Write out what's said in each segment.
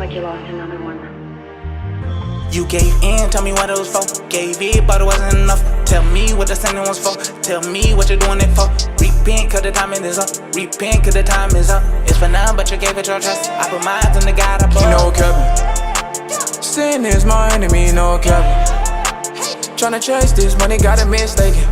like you lost another one. You gave in, tell me what it was for. Gave it, but it wasn't enough. Tell me what the sending was for. Tell me what you're doing it for. Repent, cause the timing is up. Repent, cause the time is up. It's for now, but you gave it your trust. I put mine in the God above. You know, Kevin, sin is my enemy, no Kevin. Tryna chase this money, got it mistaken.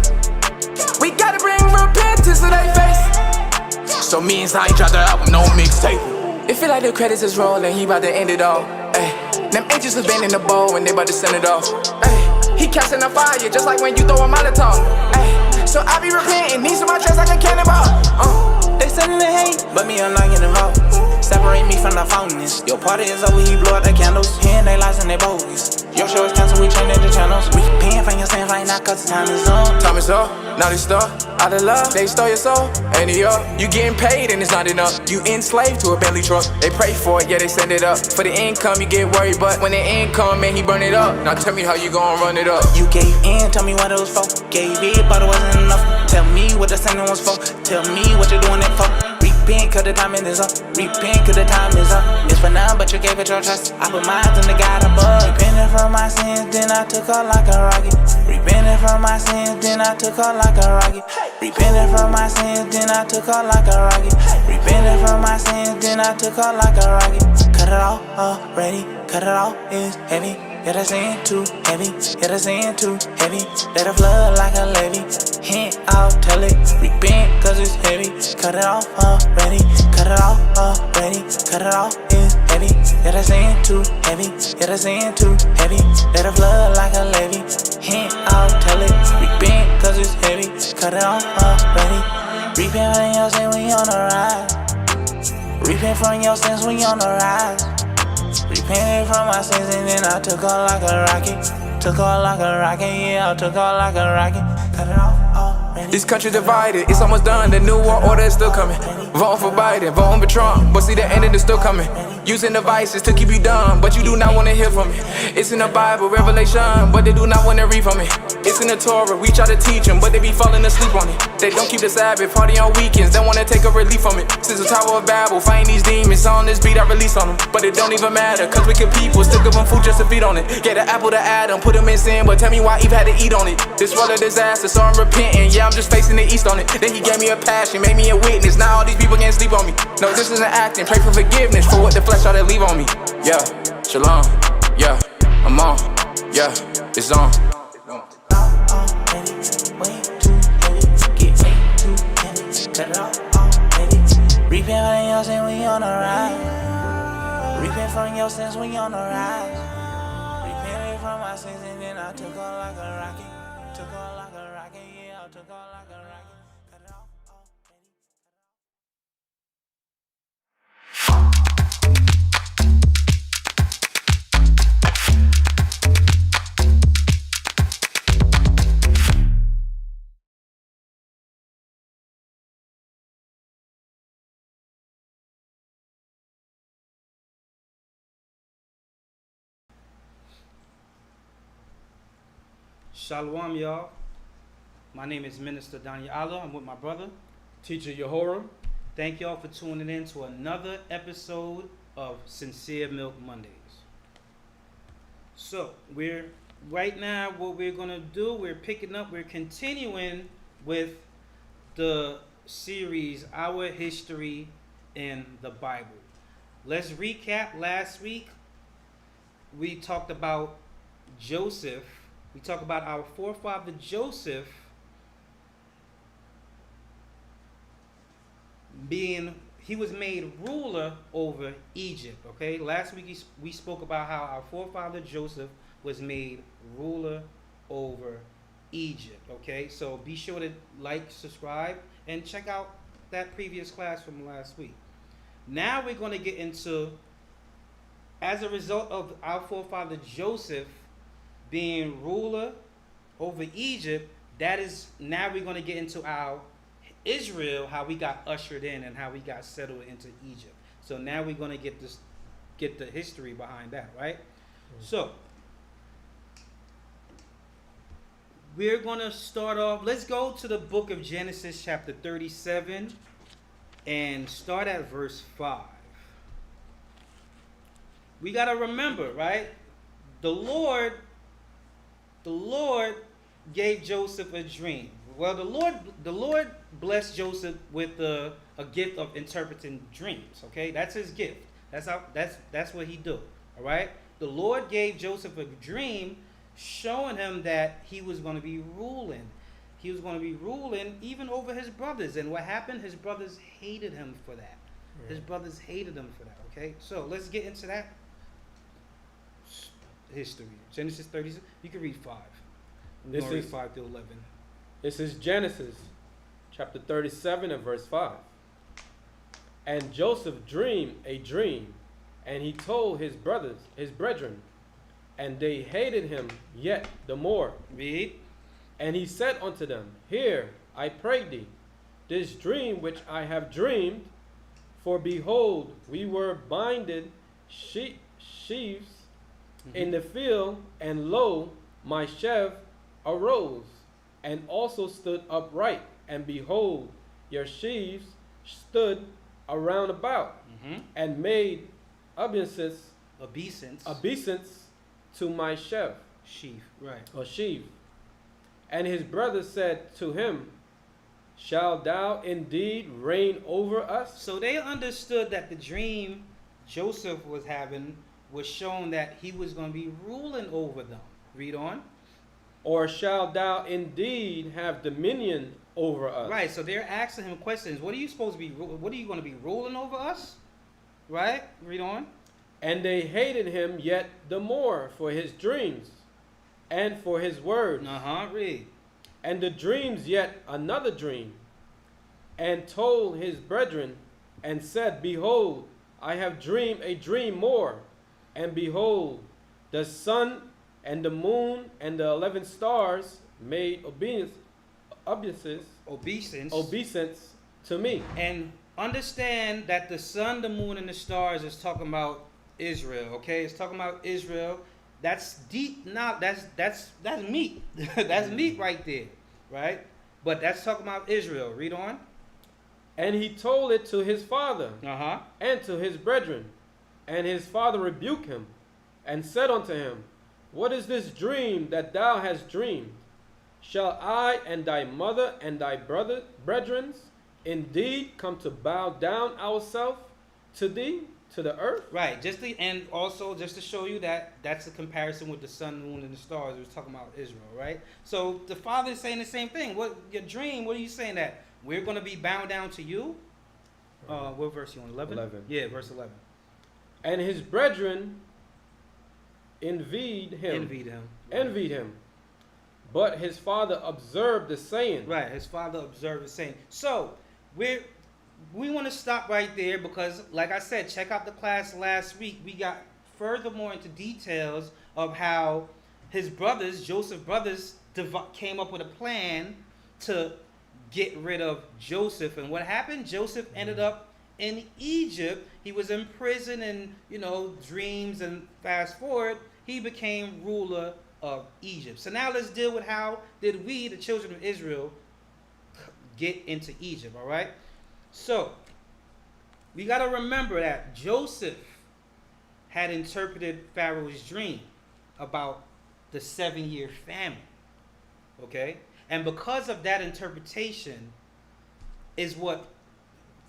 We gotta bring repentance to their face. So me and Zion dropped the album, no mixtape. It feel like the credits is rolling, he about to end it all. Ay. Them angels was bending the bow and they about to send it off. Ay. He casting a fire just like when you throw a Molotov. Ay. So I be repenting, these are my tracks like a cannonball. They sending the hate, but me I'm not getting involved. Separate me from the phonies. Your party is over, he blow out the candles. Hearing they lies and they bogus. Your show is canceled, we changing the channels. We paying for your sins right now, cause the time is up. Time is up, now they stuck. Out of love, they stole your soul. Ain't it up? You getting paid and it's not enough. You enslaved to a Bentley truck. They pray for it, yeah, they send it up. For the income, you get worried, but when the income, man, he burn it up. Now tell me how you gon' run it up. You gave in, tell me what it was for. Gave it, but it wasn't enough. Tell me what the sending was for. Tell me what you're doing it for. Repent, cause the timing is up. Repent, cause the time is up. It's for now, but you gave it your trust. I put mine in the God above. Repented from my sins, then I took her like a rocket. Repented from my sins, then I took her like a rocket. Repented from my sins, then I took her like a rocket. Repented from my sins, then I took her like a rocket. Cut it off already, cut it off is heavy. Yeah, that sin too heavy, yeah, that sin too heavy. Let it flood like a levee. Hint, I'll tell it, repent, cause it's heavy. Cut it off already, cut it off already. Cut it off is heavy, yeah, that sin too heavy, yeah, that sin too heavy. Let it flood like a levee. Hint, I'll tell it, repent, cause it's heavy. Cut it off already. Repent from your sins, we on the rise. Repent from your sins, we on the rise. Repented from my sins and then I took off like a rocket. Took off like a rocket, yeah, I took off like a rocket. Cut it off already. This country divided, it's almost done, the new world order is still coming. Voting for Biden, voting for Trump, but see the end of it still coming. Using devices to keep you dumb, but you do not want to hear from me. It's in the Bible, Revelation, but they do not want to read from me. It's in the Torah, we try to teach them, but they be falling asleep on it. They don't keep the Sabbath, party on weekends, they want to take a relief from it. Since the Tower of Babel, fighting these demons, on this beat I release on them. But it don't even matter, cause wicked people still give them food just to feed on it. Get an apple to Adam, put him in sin, but tell me why Eve had to eat on it. This world a disaster, so I'm repenting, yeah, I'm just facing the east on it. Then he gave me a passion, made me a witness, now all these people can't sleep on me. No, this isn't acting, pray for forgiveness for what the flesh ought to leave on me. Yeah, shalom, yeah, I'm on, yeah, it's on. Cut it off already. Repent from your sins, we on the rise. Repent from your sins, we on the rise. Repented from my sins and then I took off like a rocket. Took off like a rocket, yeah, I took off like a rocket. Cut it off already. Shalom, y'all. My name is Minister Danya'ahla. I'm with my brother, Teacher Yehoram. Thank y'all for tuning in to another episode of Sincere Milk Mondays. So, right now, what we're going to do, we're continuing with the series, Our History in the Bible. Let's recap. Last week, we talked about Joseph. We talk about our forefather Joseph he was made ruler over Egypt, okay? Last week we spoke about how our forefather Joseph was made ruler over Egypt, okay? So be sure to like, subscribe, and check out that previous class from last week. Now we're going to get into, as a result of our forefather Joseph being ruler over Egypt, now we're going to get into our Israel, how we got ushered in and how we got settled into Egypt. So now we're going to get the history behind that, right? So we're going to start off, let's go to the book of Genesis chapter 37 and start at verse 5. we got to remember, right? The Lord gave Joseph a dream. Well, the Lord blessed Joseph with a gift of interpreting dreams. Okay, that's his gift. That's what he do. All right. The Lord gave Joseph a dream, showing him that he was going to be ruling. He was going to be ruling even over his brothers. And what happened? His brothers hated him for that. Right. His brothers hated him for that. Okay, so let's get into that history. Genesis 36. You can read 5. This is 5 to 11. This is Genesis chapter 37 and verse 5. And Joseph dreamed a dream, and he told his brethren, and they hated him yet the more. Read. And he said unto them, Hear, I pray thee, this dream which I have dreamed. For behold, we were binded sheaves in the field, and lo, my sheaf arose, and also stood upright, and behold, your sheaves stood around about, and made obeisance to my sheaf. Sheaf, right. Or sheaf. And his brothers said to him, Shall thou indeed reign over us? So they understood that the dream Joseph was having was showing that he was going to be ruling over them. Read on. Or shall thou indeed have dominion over us? Right, so they're asking him questions. What are you supposed to be? What are you going to be ruling over us? Right? Read on. And they hated him yet the more for his dreams and for his words. Read. And the dreams yet another dream, and told his brethren, and said, Behold, I have dreamed a dream more, and behold, the sun and the moon and the 11 stars made obeisance to me. And understand that the sun, the moon, and the stars is talking about Israel. Okay, it's talking about Israel. That's deep. Now that's meat. That's meat right there, right? But that's talking about Israel. Read on. And he told it to his father and to his brethren, and his father rebuked him, and said unto him, What is this dream that thou hast dreamed? Shall I and thy mother and thy brethren indeed come to bow down ourselves to thee, to the earth? Right. And also just to show you that that's a comparison with the sun, moon, and the stars. It was talking about Israel, right? So the father is saying the same thing. What your dream? What are you saying that we're going to be bound down to you? What verse you on? 11? 11. Yeah, verse 11. And his brethren envied him. But his father observed the saying. Right, his father observed the saying. So, we want to stop right there because, like I said, check out the class last week. We got furthermore into details of how his brothers, Joseph's brothers, came up with a plan to get rid of Joseph. And what happened? Joseph ended up in Egypt. He was in prison and, dreams, and fast forward, he became ruler of Egypt. So now let's deal with how did we, the children of Israel, get into Egypt, all right? So, we got to remember that Joseph had interpreted Pharaoh's dream about the 7-year famine, okay? And because of that interpretation is what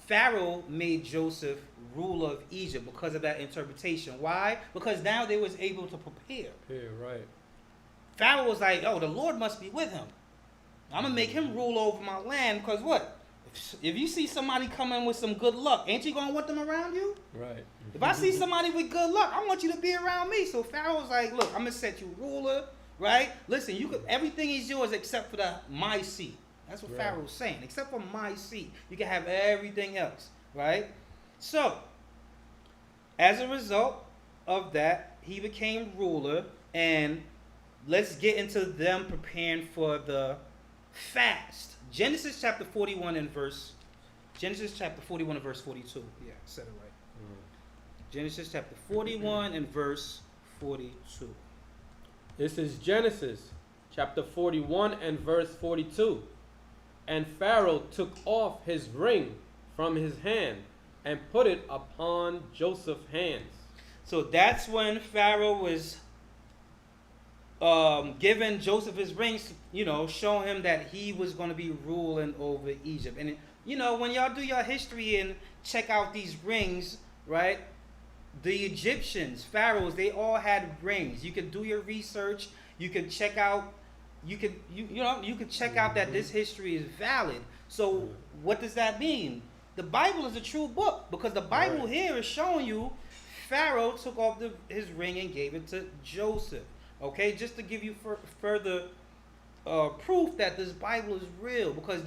Pharaoh made Joseph ruler of Egypt, because of that interpretation. Why? Because now they was able to prepare. Yeah, right. Pharaoh was like, oh, the Lord must be with him. I'm going to make him rule over my land, because what? If you see somebody coming with some good luck, ain't you going to want them around you? Right. If I see somebody with good luck, I want you to be around me. So Pharaoh was like, look, I'm going to set you ruler, right? Listen, everything is yours except for my seat. That's what Pharaoh was saying. Except for my seat, you can have everything else, right? So, as a result of that, he became ruler, and let's get into them preparing for the fast. Genesis chapter 41 and verse 42. Yeah, I said it right. Genesis chapter 41 and verse 42. This is Genesis chapter 41 and verse 42. And Pharaoh took off his ring from his hand and put it upon Joseph's hands. So that's when Pharaoh was giving Joseph his rings, showing him that he was going to be ruling over Egypt. And when y'all do your history and check out these rings, right? The Egyptians, pharaohs, they all had rings. You can do your research. You can check out. You could check out that this history is valid. So what does that mean? The Bible is a true book, because the Bible here is showing you Pharaoh took off his ring and gave it to Joseph. Okay, just to give you further proof that this Bible is real, because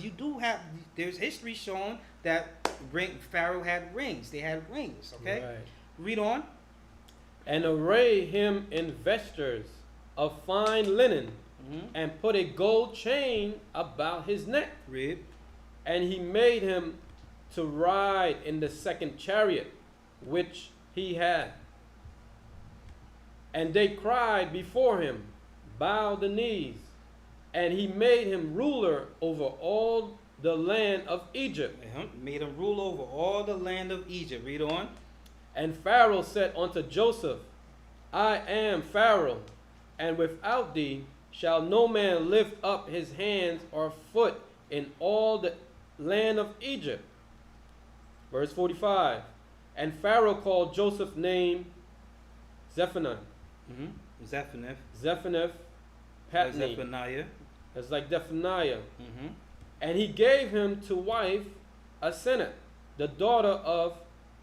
there's history showing that Pharaoh had rings. They had rings. Okay. Right. Read on. And array him in vestures of fine linen, and put a gold chain about his neck. Read. And he made him to ride in the second chariot which he had. And they cried before him, bowed the knees, and he made him ruler over all the land of Egypt. Made him rule over all the land of Egypt. Read on. And Pharaoh said unto Joseph, I am Pharaoh, and without thee shall no man lift up his hands or foot in all the land of Egypt. Verse 45. And Pharaoh called Joseph's name Zephaniah. Zephaniah, Patni. Zephaniah. It's like Zephaniah. And he gave him to wife Asenath, the daughter of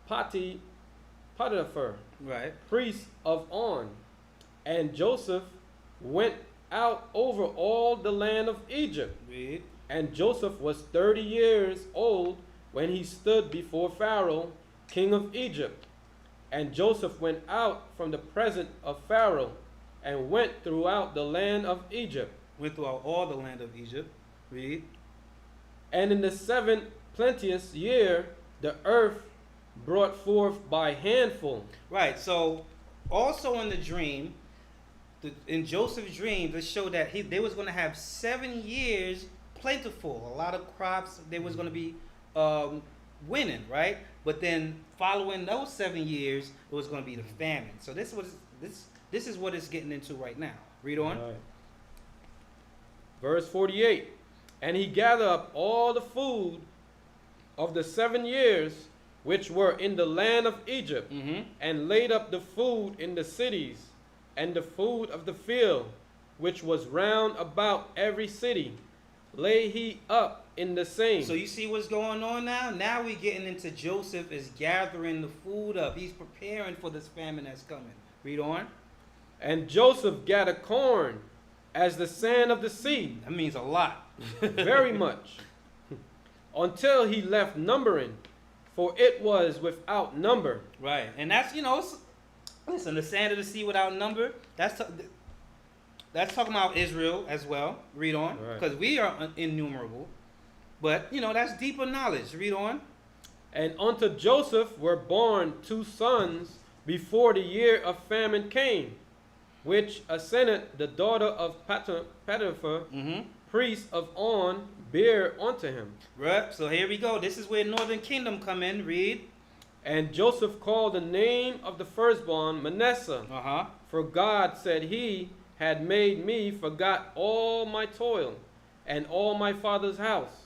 Potiphar, right, priest of On. And Joseph went out over all the land of Egypt. Read. And Joseph was 30 years old when he stood before Pharaoh, king of Egypt. And Joseph went out from the presence of Pharaoh and went throughout the land of Egypt. Went throughout all the land of Egypt. Read. And in the 7th plenteous year, the earth brought forth by handful. Right. So, also in the dream, in Joseph's dream, it showed that they was going to have 7 years plentiful. A lot of crops. They was going to be winning, right? But then following those 7 years, it was going to be the famine. So this is what it's getting into right now. Read on. Right. Verse 48. And he gathered up all the food of the 7 years which were in the land of Egypt, and laid up the food in the cities, and the food of the field, which was round about every city, lay he up in the same. So you see what's going on now? Now we're getting into Joseph is gathering the food up. He's preparing for this famine that's coming. Read on. And Joseph gathered corn as the sand of the sea. That means a lot. Very much. Until he left numbering, for it was without number. Right. And that's, listen, the sand of the sea without number, that's talking about Israel as well. Read on. Because we are innumerable. But, that's deeper knowledge. Read on. And unto Joseph were born 2 sons before the year of famine came, which Asenath, the daughter of Potiphar, priest of On, bare unto him. Right. So here we go. This is where Northern Kingdom come in. Read. And Joseph called the name of the firstborn Manasseh. For God, said he, had made me forgot all my toil and all my father's house.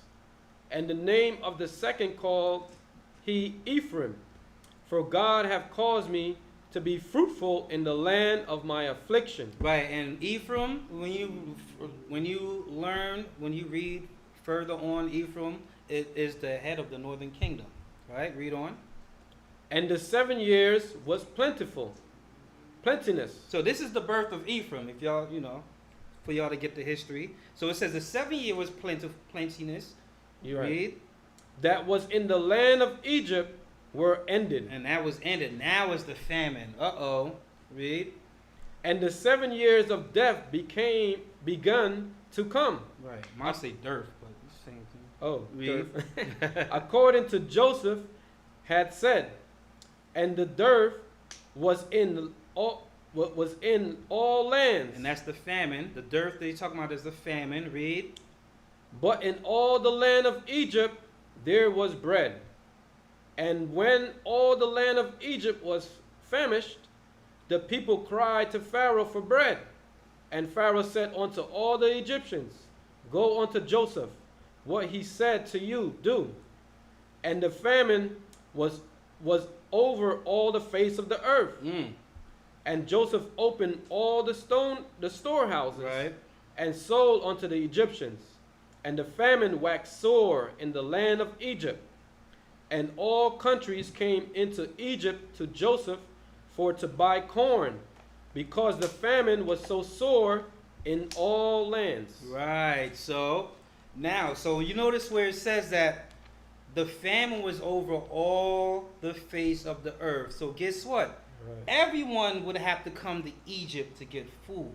And the name of the second called he Ephraim. For God hath caused me to be fruitful in the land of my affliction. Right. And Ephraim, when you read further on, Ephraim is the head of the Northern Kingdom. Right. Read on. And the 7 years was plentiness. So this is the birth of Ephraim, if y'all, for y'all to get the history. So it says the 7 year was plentiness. You read. That was in the land of Egypt were ended. And that was ended. Now is the famine. Read. And the 7 years of death begun to come. Right. Might say dearth, but it's the same thing. Oh, read. According to Joseph had said, and the dearth was in all lands. And that's the famine. The dearth that he's talking about is the famine. Read. But in all the land of Egypt there was bread. And when all the land of Egypt was famished, the people cried to Pharaoh for bread. And Pharaoh said unto all the Egyptians, Go unto Joseph, what he said to you, do. And the famine was over all the face of the earth. And Joseph opened all the storehouses, Right. and sold unto the Egyptians. And the famine waxed sore in the land of Egypt. And all countries came into Egypt to Joseph for to buy corn, because the famine was so sore in all lands. Right. So you notice where it says that the famine was over all the face of the earth. So guess what? Right. Everyone would have to come to Egypt to get food,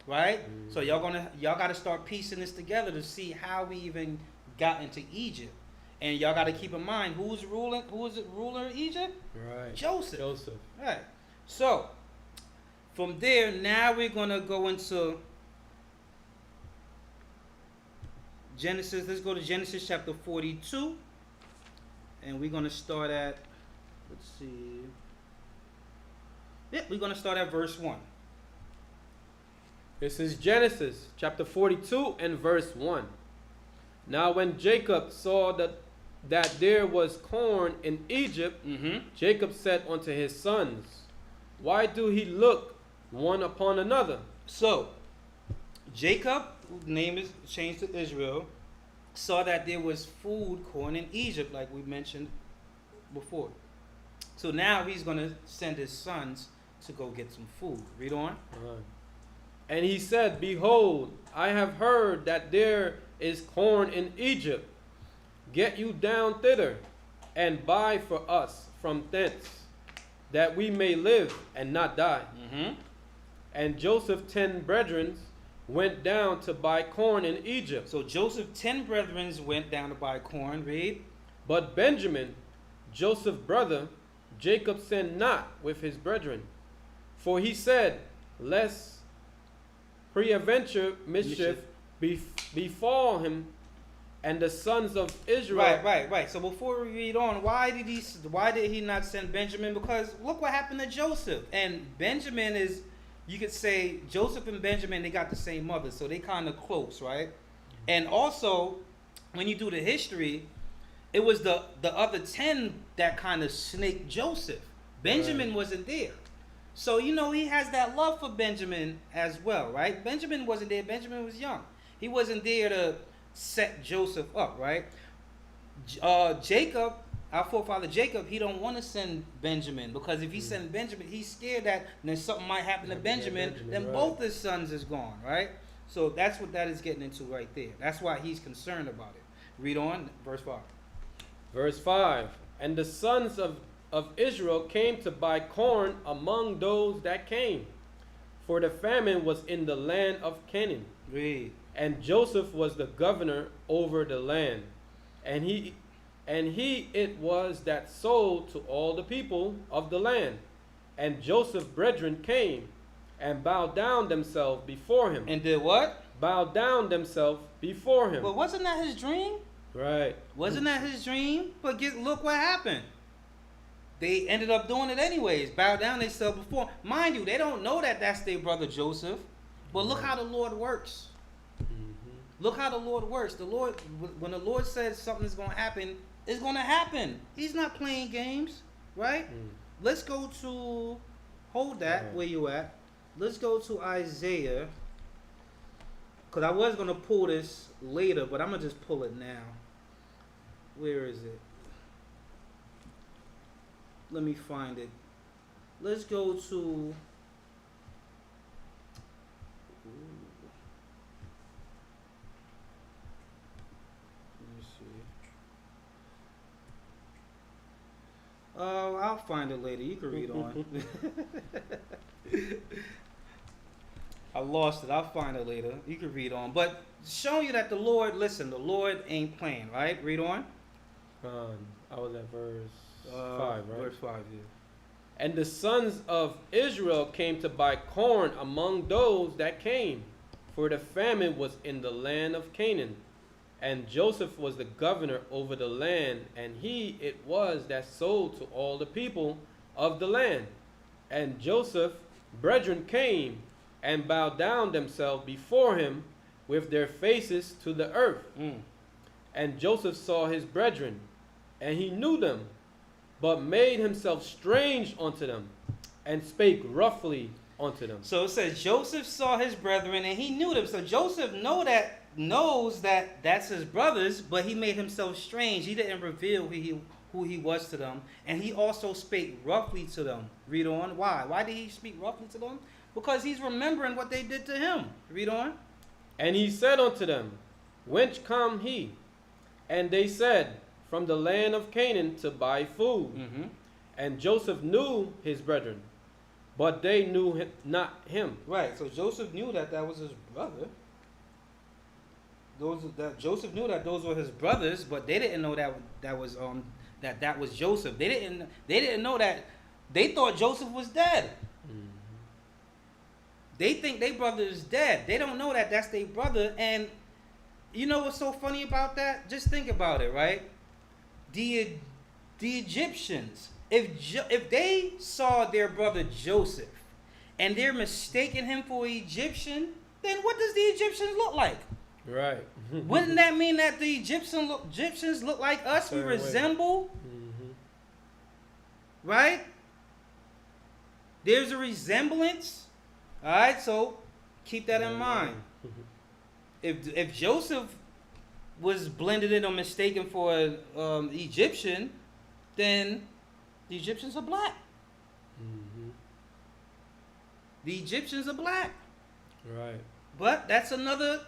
right? So y'all got to start piecing this together to see how we even got into Egypt. And y'all got to keep in mind who was the ruler of Egypt? Right. Joseph. Joseph. Right. So from there, now we're going to go into Genesis. Let's go to Genesis chapter 42. And we're going to start at, let's see. Yeah, we're going to start at verse 1. This is Genesis chapter 42 and verse 1. Now when Jacob saw that there was corn in Egypt, Jacob said unto his sons, Why do he look one upon another? So, Jacob, whose name is changed to Israel, saw that there was corn in Egypt, like we mentioned before. So now he's going to send his sons to go get some food. Read on. And he said, Behold, I have heard that there is corn in Egypt. Get you down thither, and buy for us from thence, that we may live and not die. And Joseph 10 brethren went down to buy corn in Egypt. So Joseph 10 brethren went down to buy corn. Read. But Benjamin, Joseph's brother, Jacob sent not with his brethren. For he said, Lest peradventure mischief befall him and the sons of Israel. Right. So before we read on, why did he not send Benjamin? Because look what happened to Joseph. And Benjamin is, you could say, Joseph and Benjamin, they got the same mother, so they kind of close, right? And also, when you do the history, it was the other 10 that kind of snaked Joseph. Benjamin wasn't there. So, he has that love for Benjamin as well, right? Benjamin wasn't there. Benjamin was young. He wasn't there to set Joseph up, right? Jacob, our forefather Jacob, he don't want to send Benjamin, because if he send Benjamin, he's scared that then something might happen to Benjamin, then right. both his sons is gone, right? So that's what that is getting into right there. That's why he's concerned about it. Read on, verse 5. Verse 5. And the sons of Israel came to buy corn among those that came, for the famine was in the land of Canaan. Read. And Joseph was the governor over the land, and he it was that sold to all the people of the land. And Joseph's brethren came and bowed down themselves before him. And did what? Bowed down themselves before him. But wasn't that his dream? Right. Wasn't that his dream? But look what happened. They ended up doing it anyways. Bowed down themselves before. Mind you, they don't know that that's their brother Joseph. But look how the Lord works. Look how the Lord works. The Lord, when the Lord says something is going to happen, it's going to happen. He's not playing games, right? Let's go to, hold that where you at. Let's go to Isaiah. Because I was going to pull this later, but I'm going to just pull it now. Where is it? Let me find it. Let's go to... I'll find it later. You can read on. I lost it. I'll find it later. You can read on. But showing you that the Lord ain't playing, right? Read on. I was at verse 5, right? Verse 5, yeah. And the sons of Israel came to buy corn among those that came, for the famine was in the land of Canaan. And Joseph was the governor over the land, and he it was that sold to all the people of the land. And Joseph brethren came and bowed down themselves before him with their faces to the earth. And Joseph saw his brethren, and he knew them, but made himself strange unto them, and spake roughly unto them. So it says Joseph saw his brethren, and he knew them. So Joseph knows that that's his brothers, but he made himself strange. He didn't reveal who he was to them, and he also spake roughly to them. Read on. Why? Why did he speak roughly to them? Because he's remembering what they did to him. Read on. And he said unto them, Whence come he? And they said, From the land of Canaan to buy food. And Joseph knew his brethren, but they knew not him. Right. So Joseph knew that was his brother. Joseph knew that those were his brothers, but they didn't know that was Joseph. They didn't know that. They thought Joseph was dead. They think their brother is dead. They don't know that that's their brother. And you know what's so funny about that? Just think about it, right? The Egyptians, if they saw their brother Joseph and they're mistaking him for an Egyptian, then what does the Egyptians look like? Right. Wouldn't that mean that the Egyptians look like us? We resemble? Right? There's a resemblance. All right, so keep that in mind. If Joseph was blended in or mistaken for an Egyptian, then the Egyptians are black. The Egyptians are black. Right. But that's another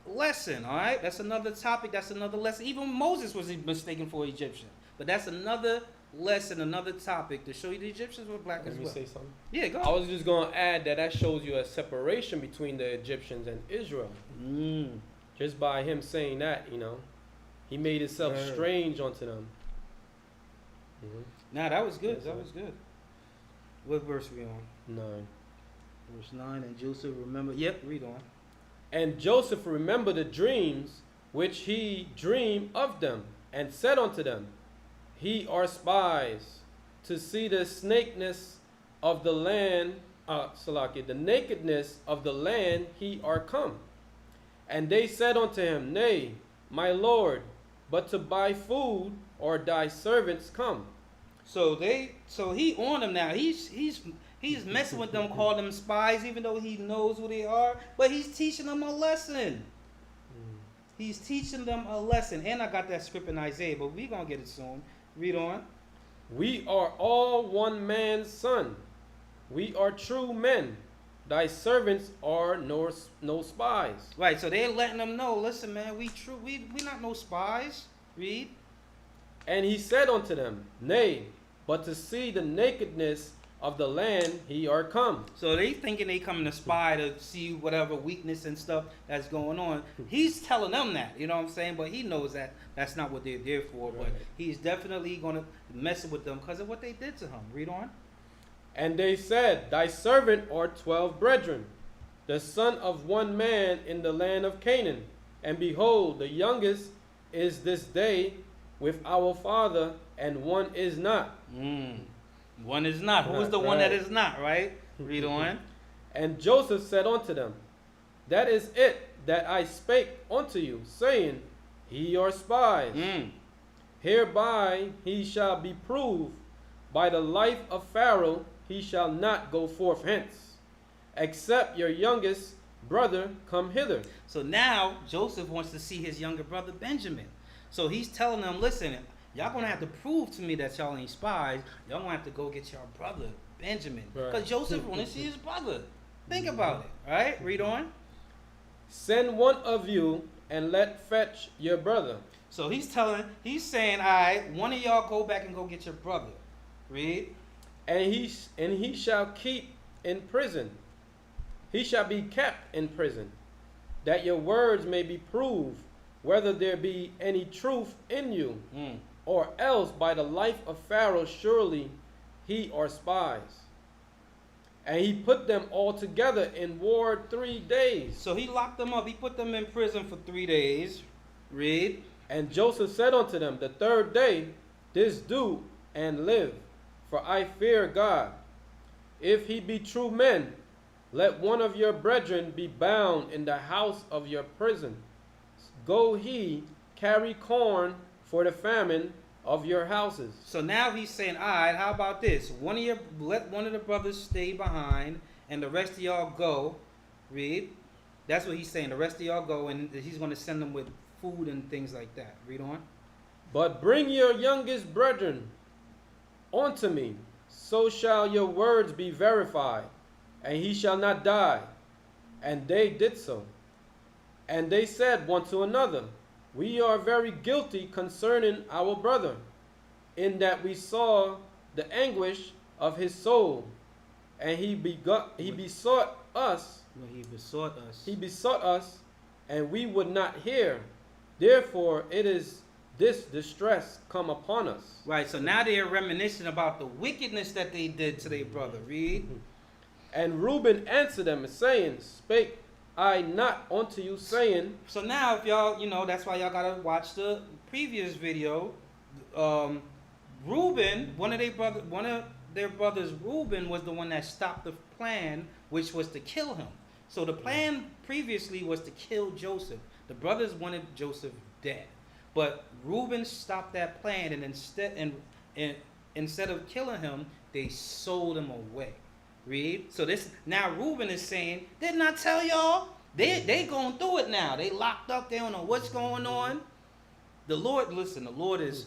lesson, all right? That's another topic. That's another lesson. Even Moses was mistaken for an Egyptian. But that's another lesson, another topic to show you the Egyptians were black as well. Let me say something. Yeah, go. I was just going to add that shows you a separation between the Egyptians and Israel. Just by him saying that, he made himself strange unto them. Nah, that was good. That was good. What verse we on? 9. Verse 9, and Joseph remembered. Yep, read on. And Joseph remembered the dreams which he dreamed of them, and said unto them, He are spies, to see the snakeness of the land, the nakedness of the land he are come. And they said unto him, Nay, my lord, but to buy food, or thy servants come. So he on them now. He's messing with them, calling them spies, even though he knows who they are. But he's teaching them a lesson. He's teaching them a lesson. And I got that script in Isaiah, but we're going to get it soon. Read on. We are all one man's son. We are true men. Thy servants are no spies. Right, so they're letting them know, listen, man, we not no spies. Read. And he said unto them, Nay, but to see the nakedness of the land he are come. So they thinking they coming to spy to see whatever weakness and stuff that's going on. He's telling them that, you know what I'm saying? But he knows that that's not what they're there for. Right. But he's definitely going to mess with them because of what they did to him. Read on. And they said, Thy servant are 12 brethren, the son of one man in the land of Canaan. And behold, the youngest is this day with our father, and one is not. One is not. Who is the one that is not, right? Read on. And Joseph said unto them, That is it that I spake unto you, saying, Ye are spies. Hereby he shall be proved, by the life of Pharaoh he shall not go forth hence, except your youngest brother come hither. So now Joseph wants to see his younger brother Benjamin. So he's telling them, listen, y'all going to have to prove to me that y'all ain't spies. Y'all going to have to go get your brother Benjamin. Because Joseph want to see his brother. Think about it. All right, read on. Send one of you and let fetch your brother. So he's saying, all right, one of y'all go back and go get your brother. Read. And he shall keep in prison. He shall be kept in prison, that your words may be proved, whether there be any truth in you, or else by the life of Pharaoh surely he are spies. And he put them all together in ward 3 days. So he locked them up. He put them in prison for 3 days. Read. And Joseph said unto them, The 3rd day, this do and live, for I fear God. if he be true men, let one of your brethren be bound in the house of your prison. Go he, carry corn for the famine of your houses. So now he's saying, all right, how about this? Let one of the brothers stay behind, and the rest of y'all go. Read. That's what he's saying. The rest of y'all go, and he's going to send them with food and things like that. Read on. But bring your youngest brethren unto me, so shall your words be verified, and he shall not die. And they did so. And they said one to another, we are very guilty concerning our brother, in that we saw the anguish of his soul, and he besought us. Well, he besought us. He besought us, and we would not hear. Therefore, it is this distress come upon us. Right. So now they are reminiscing about the wickedness that they did to their brother. Read. And Reuben answered them, saying, Spake I not unto you, saying. So now, if y'all, that's why y'all gotta watch the previous video. Reuben, one of their brothers, Reuben, was the one that stopped the plan, which was to kill him. So the plan previously was to kill Joseph. The brothers wanted Joseph dead, but Reuben stopped that plan, and instead of killing him, they sold him away. Read. So this now Reuben is saying, didn't I tell y'all? They going through it now. They locked up. They don't know what's going on. The Lord is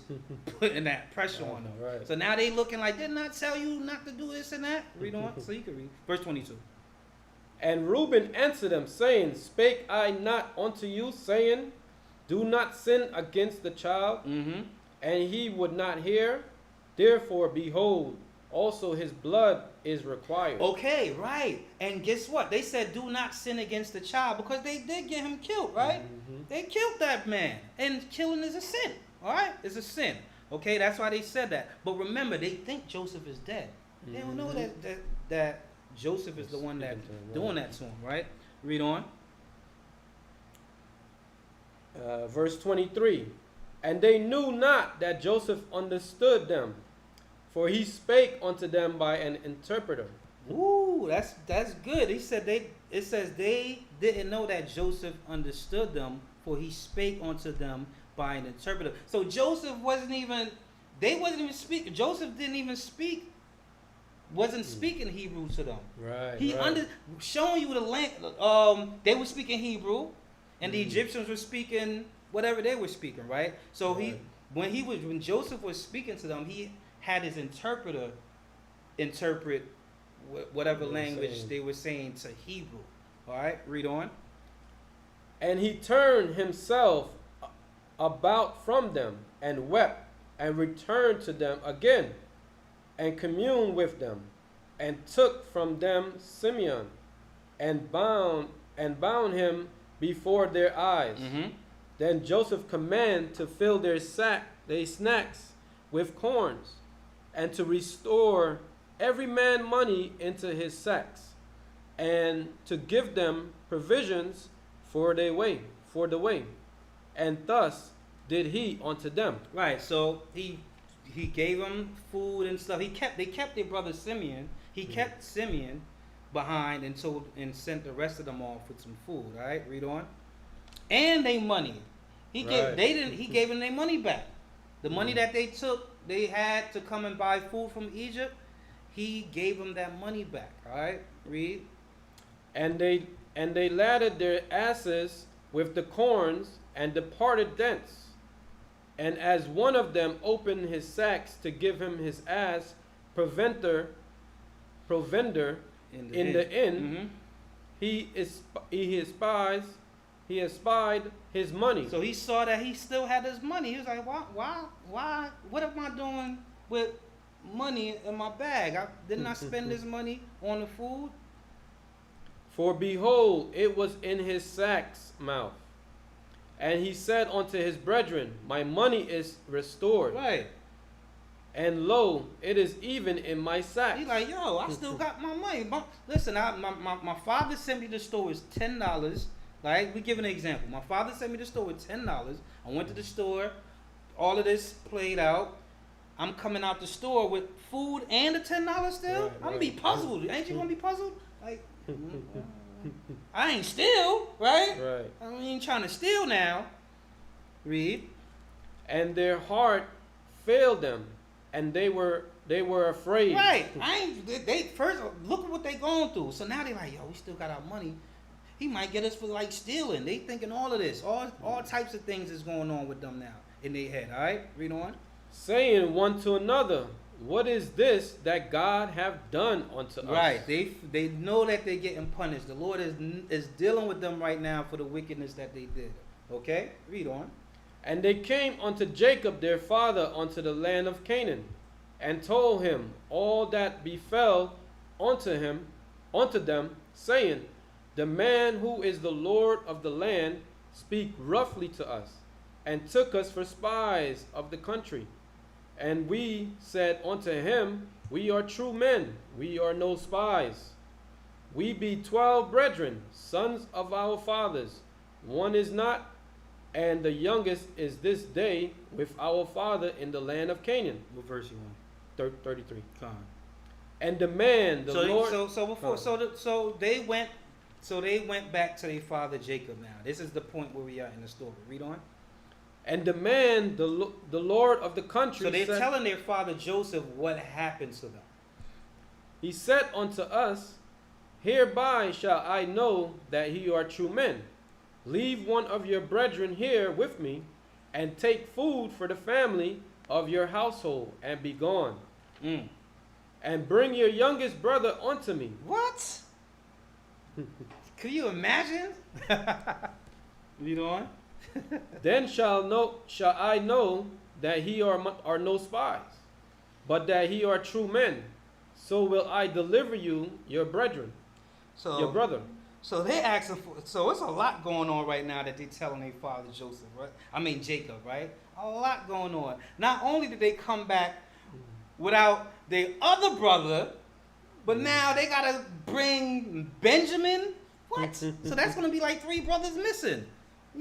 putting that pressure on them. Right. So now they looking like, didn't I tell you not to do this and that? Read on. So you can read. Verse 22. And Reuben answered them, saying, Spake I not unto you, saying, do not sin against the child? Mm-hmm. And he would not hear. Therefore, behold, also his blood is required. Okay, right. And guess what? They said, do not sin against the child, because they did get him killed, right? Mm-hmm. They killed that man. And killing is a sin. All right? It's a sin. Okay, that's why they said that. But remember, they think Joseph is dead. They don't know that Joseph is the one that's doing that to him, right? Read on. Verse 23. And they knew not that Joseph understood them, for he spake unto them by an interpreter. Ooh, that's good. It says they didn't know that Joseph understood them, for he spake unto them by an interpreter. So Joseph wasn't even speaking. Joseph didn't even speak. Wasn't speaking Hebrew to them. Right. Showing you the land. They were speaking Hebrew, and the Egyptians were speaking whatever they were speaking. Right. So when Joseph was speaking to them, he had his interpreter interpret whatever language they were saying to Hebrew. All right, read on. And he turned himself about from them, and wept, and returned to them again, and communed with them, and took from them Simeon, and bound him before their eyes. Mm-hmm. Then Joseph commanded to fill their snacks with corns, and to restore every man money into his sacks, and to give them provisions for the way. And thus did he unto them. Right. So he gave them food and stuff. They kept their brother Simeon. He kept Simeon behind and sent the rest of them off with some food. All right. Read on. And they money. He gave them their money back. The money that they had to come and buy food from Egypt, he gave them that money back. All right, read. And they laded their asses with the corns, and departed thence. And as one of them opened his sacks to give him his ass provender in the inn, Mm-hmm. he espied his money. So he saw that he still had his money. He was like, why? What am I doing with money in my bag? Didn't I spend this money on the food? For behold, it was in his sack's mouth. And he said unto his brethren, my money is restored. Right. And lo, it is even in my sack. He's like, yo, I still got my money. Listen, my father sent me to the store with $10. Like, we give an example. My father sent me to the store with $10. I went to the store. All of this played out. I'm coming out the store with food and a $10 still. Right, I'm gonna right. be puzzled. Ain't you gonna be puzzled? Like, I ain't steal, right? Right. I ain't trying to steal now. Read. And their heart failed them, and they were afraid. Right. They first look at what they going through. So now they like, yo, we still got our money. He might get us for like stealing. They thinking all of this. All types of things is going on with them now in their head. All right, read on. Saying one to another, what is this that God have done unto us? Right. They know that they're getting punished. The Lord is dealing with them right now for the wickedness that they did. Okay, read on. And they came unto Jacob their father unto the land of Canaan, and told him all that befell unto them, saying, the man who is the Lord of the land speak roughly to us, and took us for spies of the country. And we said unto him, we are true men, we are no spies. We be 12 brethren, sons of our fathers. One is not, and the youngest is this day with our father in the land of Canaan. What verse you on? 33. Come on. And the man, the Lord. So they went back to their father Jacob. Now this is the point where we are in the story. Read on. And the man, the Lord of the country. So they're said, telling their father Joseph what happened to them. He said unto us, hereby shall I know that ye are true men. Leave one of your brethren here with me, and take food for the family of your household, and be gone. And bring your youngest brother unto me. What? Can you imagine? Read on. Then shall I know that he are no spies, but that he are true men. So will I deliver you your brethren, your brother. So they asking for. So it's a lot going on right now that they telling their father Joseph, right? I mean Jacob, right? A lot going on. Not only did they come back without their other brother, but now they gotta bring Benjamin. What? So that's gonna be like 3 brothers missing.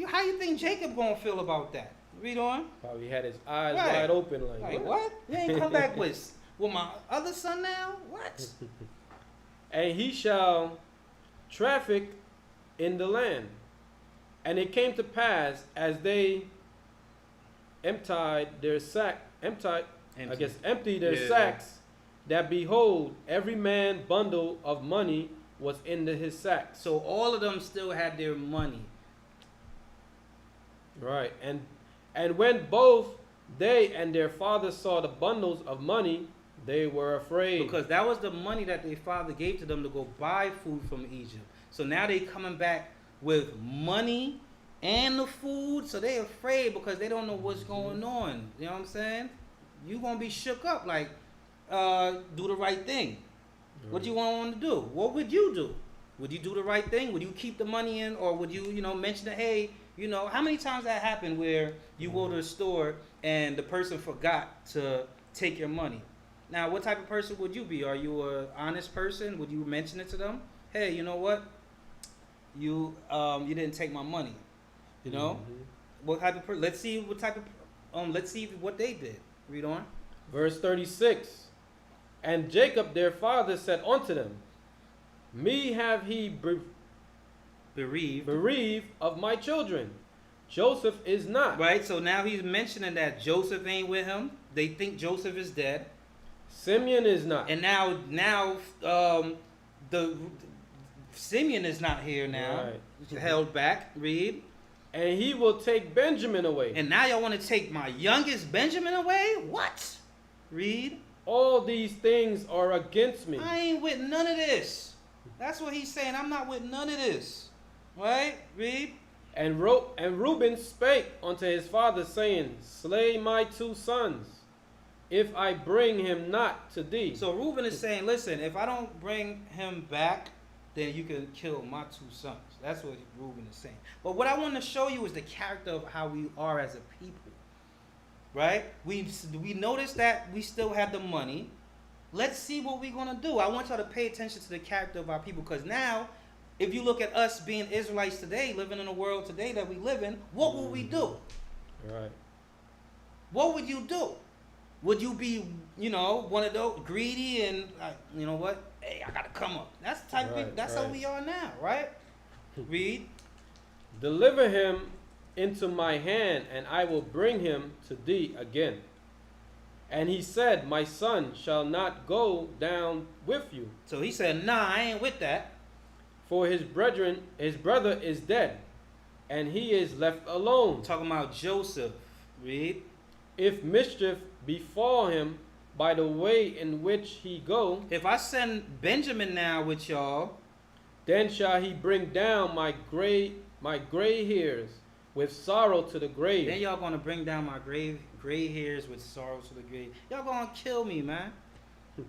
How you think Jacob gonna feel about that? Read on. Probably had his eyes Right. wide open, like What? You ain't come back with my other son now? What? And he shall traffic in the land. And it came to pass as they emptied their sacks, that behold, every man bundle of money was in his sack. So all of them still had their money. Right. And when both they and their father saw the bundles of money, they were afraid. Because that was the money that their father gave to them to go buy food from Egypt. So now they coming back with money and the food. So they afraid because they don't know what's going on. You know what I'm saying? You going to be shook up like, do the right thing. What do you want to do? What would you do? Would you do the right thing? Would you keep the money in? Or would you, mention that, hey, how many times that happened where you go to the store and the person forgot to take your money? Now, what type of person would you be? Are you an honest person? Would you mention it to them? Hey, you know what? You didn't take my money. What type of person? Let's see what type of let's see what they did. Read on. Verse 36. And Jacob their father said unto them, me have he bereaved of my children. Joseph is not. Right, so now he's mentioning that Joseph ain't with him. They think Joseph is dead. Simeon is not. And now the Simeon is not here now. Right. Held back. Read. And he will take Benjamin away. And now y'all want to take my youngest Benjamin away? What? Read. All these things are against me. I ain't with none of this. That's what he's saying. I'm not with none of this. Right? Read. And Reuben spake unto his father, saying, slay my 2 sons, if I bring him not to thee. So Reuben is saying, listen, if I don't bring him back, then you can kill my 2 sons. That's what Reuben is saying. But what I want to show you is the character of how we are as a people. Right? We noticed that we still have the money. Let's see what we're going to do. I want y'all to pay attention to the character of our people, because now, if you look at us being Israelites today, living in the world today that we live in, what will we do? Right. What would you do? Would you be, you know, one of those greedy and you know what? Hey, I gotta come up. That's the type. That's how we are now, right? Read. Deliver him into my hand, and I will bring him to thee again. And he said, my son shall not go down with you. So he said, nah, I ain't with that. For his brother is dead, and he is left alone. Talking about Joseph. Read. If mischief befall him by the way in which he go, if I send Benjamin now with y'all, then shall he bring down my gray hairs with sorrow to the grave. Then y'all gonna bring down my gray hairs with sorrow to the grave. Y'all gonna kill me, man.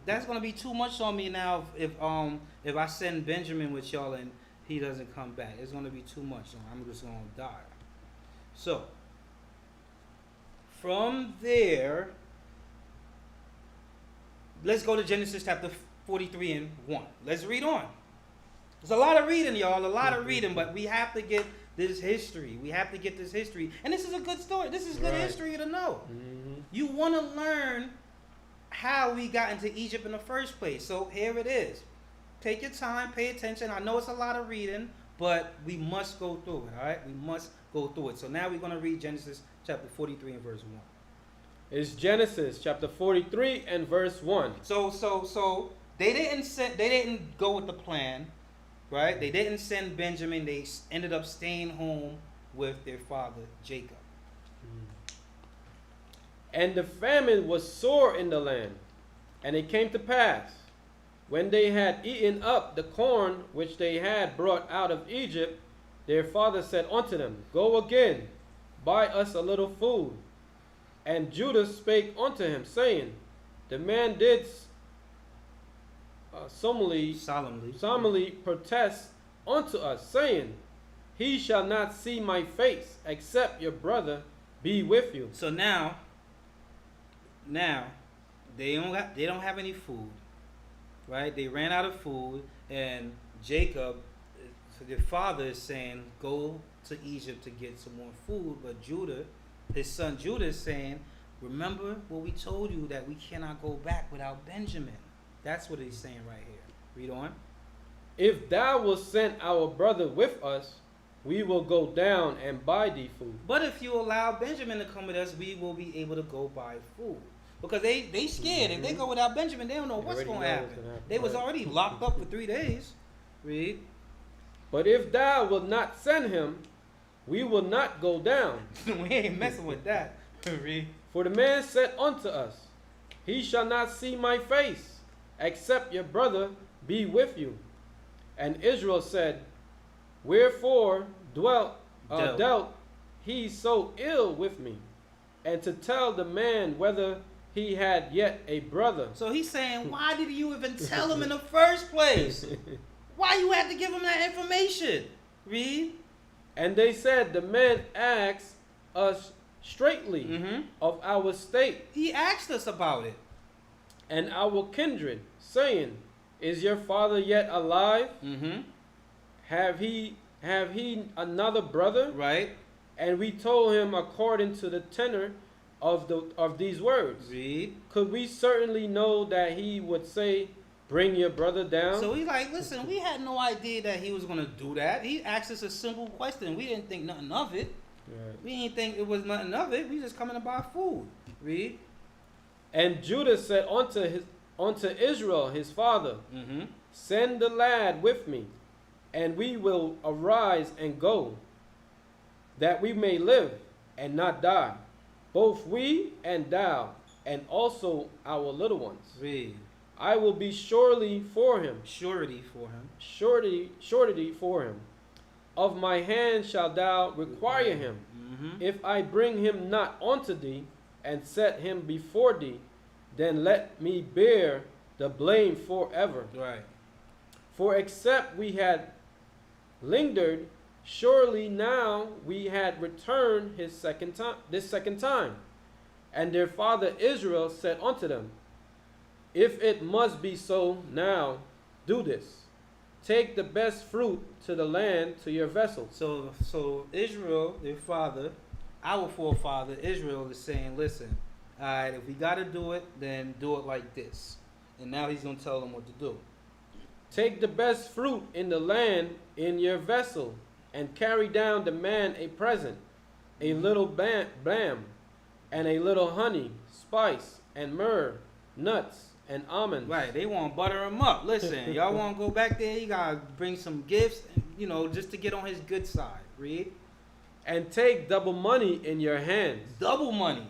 That's gonna be too much on me now if I send Benjamin with y'all and he doesn't come back. It's gonna be too much. I'm just gonna die. So from there, let's go to Genesis chapter 43 and 1. Let's read on. There's a lot of reading, y'all. A lot of reading, but we have to get this history. We have to get this history. And this is a good story. This is good history to know. Mm-hmm. You want to learn how we got into Egypt in the first place. So here it is. Take your time, pay attention. I know it's a lot of reading, but we must go through it, all right? We must go through it. So now we're going to read Genesis chapter 43 and verse 1. It's Genesis chapter 43 and verse 1. So they didn't go with the plan, right? They didn't send Benjamin. They ended up staying home with their father Jacob. And the famine was sore in the land. And it came to pass, when they had eaten up the corn which they had brought out of Egypt, their father said unto them, Go again, buy us a little food. And Judah spake unto him, saying, The man did solemnly protest unto us, saying, He shall not see my face, except your brother be with you. So now they don't have any food, right? They ran out of food, and Jacob, their father, is saying, Go to Egypt to get some more food. But Judah, his son Judah, is saying, remember what we told you, that we cannot go back without Benjamin. That's what he's saying right here. Read on. If thou wilt send our brother with us, we will go down and buy thee food. But if you allow Benjamin to come with us, we will be able to go buy food. Because they scared. Mm-hmm. If they go without Benjamin, they don't know what's going to happen. They was already locked up for 3 days. Read. But if thou wilt not send him, we will not go down. We ain't messing with that. Read. For the man said unto us, He shall not see my face, except your brother be with you. And Israel said, Wherefore dealt he so ill with me? And to tell the man whether he had yet a brother. So he's saying, why did you even tell him in the first place? Why you had to give him that information? Read. And they said, the man asked us straightly of our state. He asked us about it. And our kindred, saying, Is your father yet alive? Mm-hmm. Have he another brother? Right. And we told him according to the tenor of these words. Read. Could we certainly know that he would say, Bring your brother down? So he's like, listen, we had no idea that he was going to do that. He asked us a simple question. We didn't think nothing of it. Right. We didn't think it was nothing of it. We just coming to buy food. Read. And Judah said unto Israel his father, Send the lad with me, and we will arise and go, that we may live and not die, both we and thou, and also our little ones. Read. I will be surety for him. Surety for him. Surety for him. Of my hand shalt thou require him. If I bring him not unto thee, and set him before thee, then let me bear the blame forever. Right. For except we had lingered, surely now we had returned this second time. And their father Israel said unto them, If it must be so now, do this. Take the best fruit to the land to your vessels. So Israel, their father, our forefather Israel, is saying, listen, All right, if we got to do it, then do it like this. And now he's going to tell them what to do. Take the best fruit in the land in your vessel, and carry down the man a present, a little lamb, and a little honey, spice, and myrrh, nuts, and almonds. Right, they want to butter him up. Listen, y'all want to go back there, you got to bring some gifts, you know, just to get on his good side. Read. And take double money in your hands. Double money.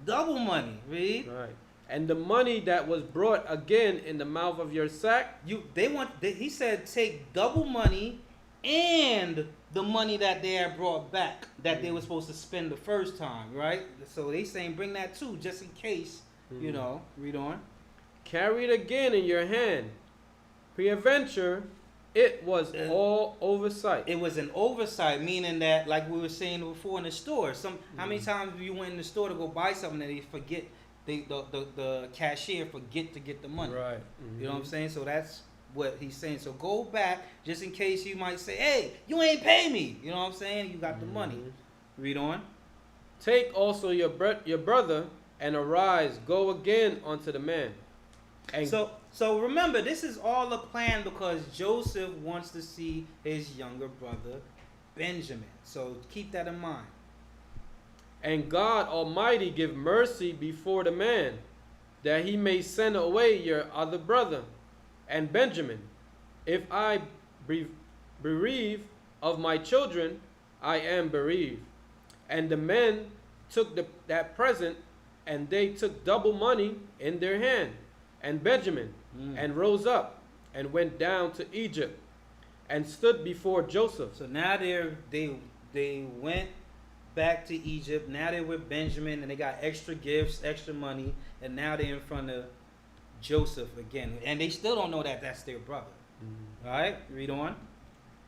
Double money. Read. Right. And the money that was brought again in the mouth of your sack. He said take double money and the money that they had brought back that they were supposed to spend the first time, right? So they saying bring that too, just in case, you know. Read on. Carry it again in your hand. Peradventure, it was all oversight. It was an oversight, meaning that, like we were saying before in the store, how many times you went in the store to go buy something and they forget, the cashier forget to get the money. Right. You know what I'm saying? So that's what he's saying. So go back just in case you might say, hey, you ain't pay me. You know what I'm saying? You got the money. Read on. Take also your brother and arise, go again unto the man. And So remember, this is all a plan because Joseph wants to see his younger brother Benjamin. So keep that in mind. And God Almighty give mercy before the man, that he may send away your other brother and Benjamin. If I bereave of my children, I am bereaved. And the men took that present, and they took double money in their hand, and Benjamin, and rose up, and went down to Egypt, and stood before Joseph. So now they went back to Egypt. Now they're with Benjamin, and they got extra gifts, extra money, and now they're in front of Joseph again. And they still don't know that that's their brother. All right, read on.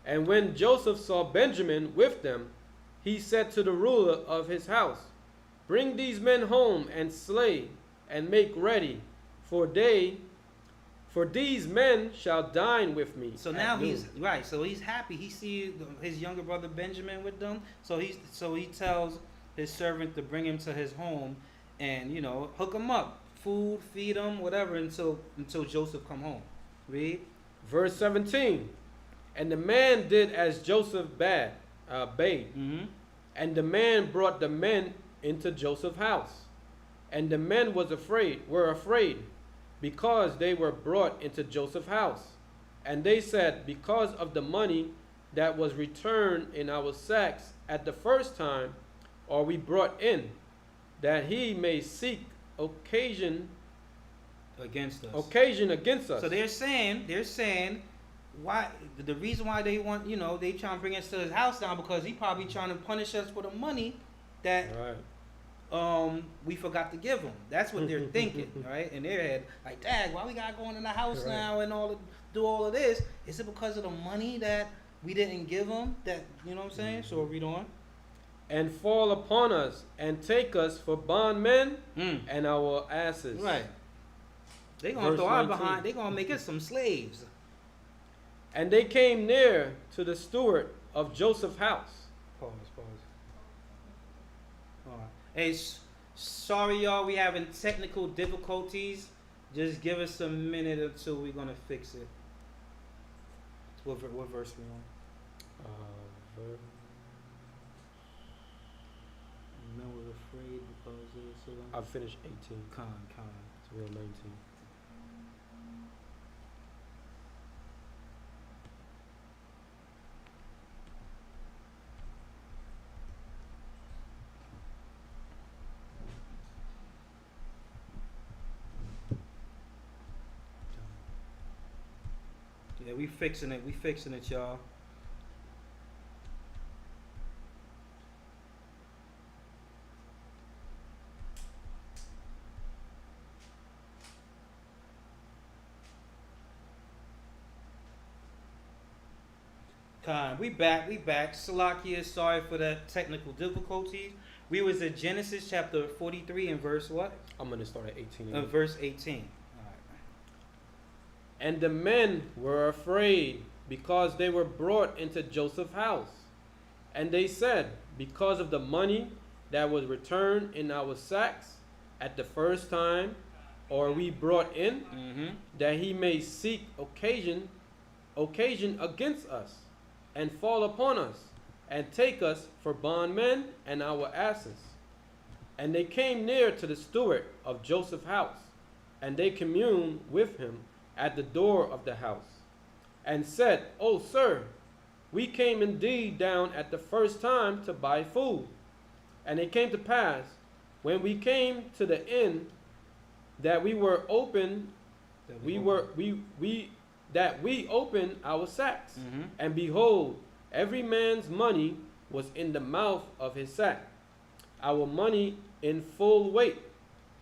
And when Joseph saw Benjamin with them, he said to the ruler of his house, bring these men home and slay, and make ready, for these men shall dine with me. So now he's right. So he's happy. He sees his younger brother Benjamin with them. So he tells his servant to bring him to his home, and hook him up, food, feed him, whatever, until Joseph come home. Read. Verse 17. And the man did as Joseph bade. And the man brought the men into Joseph's house, and the men were afraid, because they were brought into Joseph's house. And they said, because of the money that was returned in our sacks at the first time, are we brought in, that he may seek occasion against us. So they're saying, why the reason why they want, they trying to bring us to his house now, because he probably trying to punish us for the money that we forgot to give him. That's what they're thinking, right? In their head, like, dang, why we gotta go into the house now and do all of this? Is it because of the money that we didn't give him? That, you know what I'm saying? So read on. And fall upon us and take us for bondmen and our asses. Right. They're gonna throw our behind. They're gonna make us some slaves. And they came near to the steward of Joseph's house. Pause. All right. Hey, sorry y'all, we having technical difficulties. Just give us a minute until we're gonna fix it. What verse we on? Men was afraid because it was so long. I finished 18. Con. So we're on 19. Yeah, we fixing it, y'all. We back. Salakia, sorry for the technical difficulties. We was at Genesis chapter 43 and verse what? I'm going to start at 18. Verse 18. And the men were afraid, because they were brought into Joseph's house. And they said, because of the money that was returned in our sacks at the first time, or we brought in, Mm-hmm. that he may seek occasion against us, and fall upon us, and take us for bondmen and our asses. And they came near to the steward of Joseph's house, and they communed with him at the door of the house, and said, O sir, we came indeed down at the first time to buy food. And it came to pass, when we came to the inn, that we opened our sacks, Mm-hmm. and behold, every man's money was in the mouth of his sack, our money in full weight,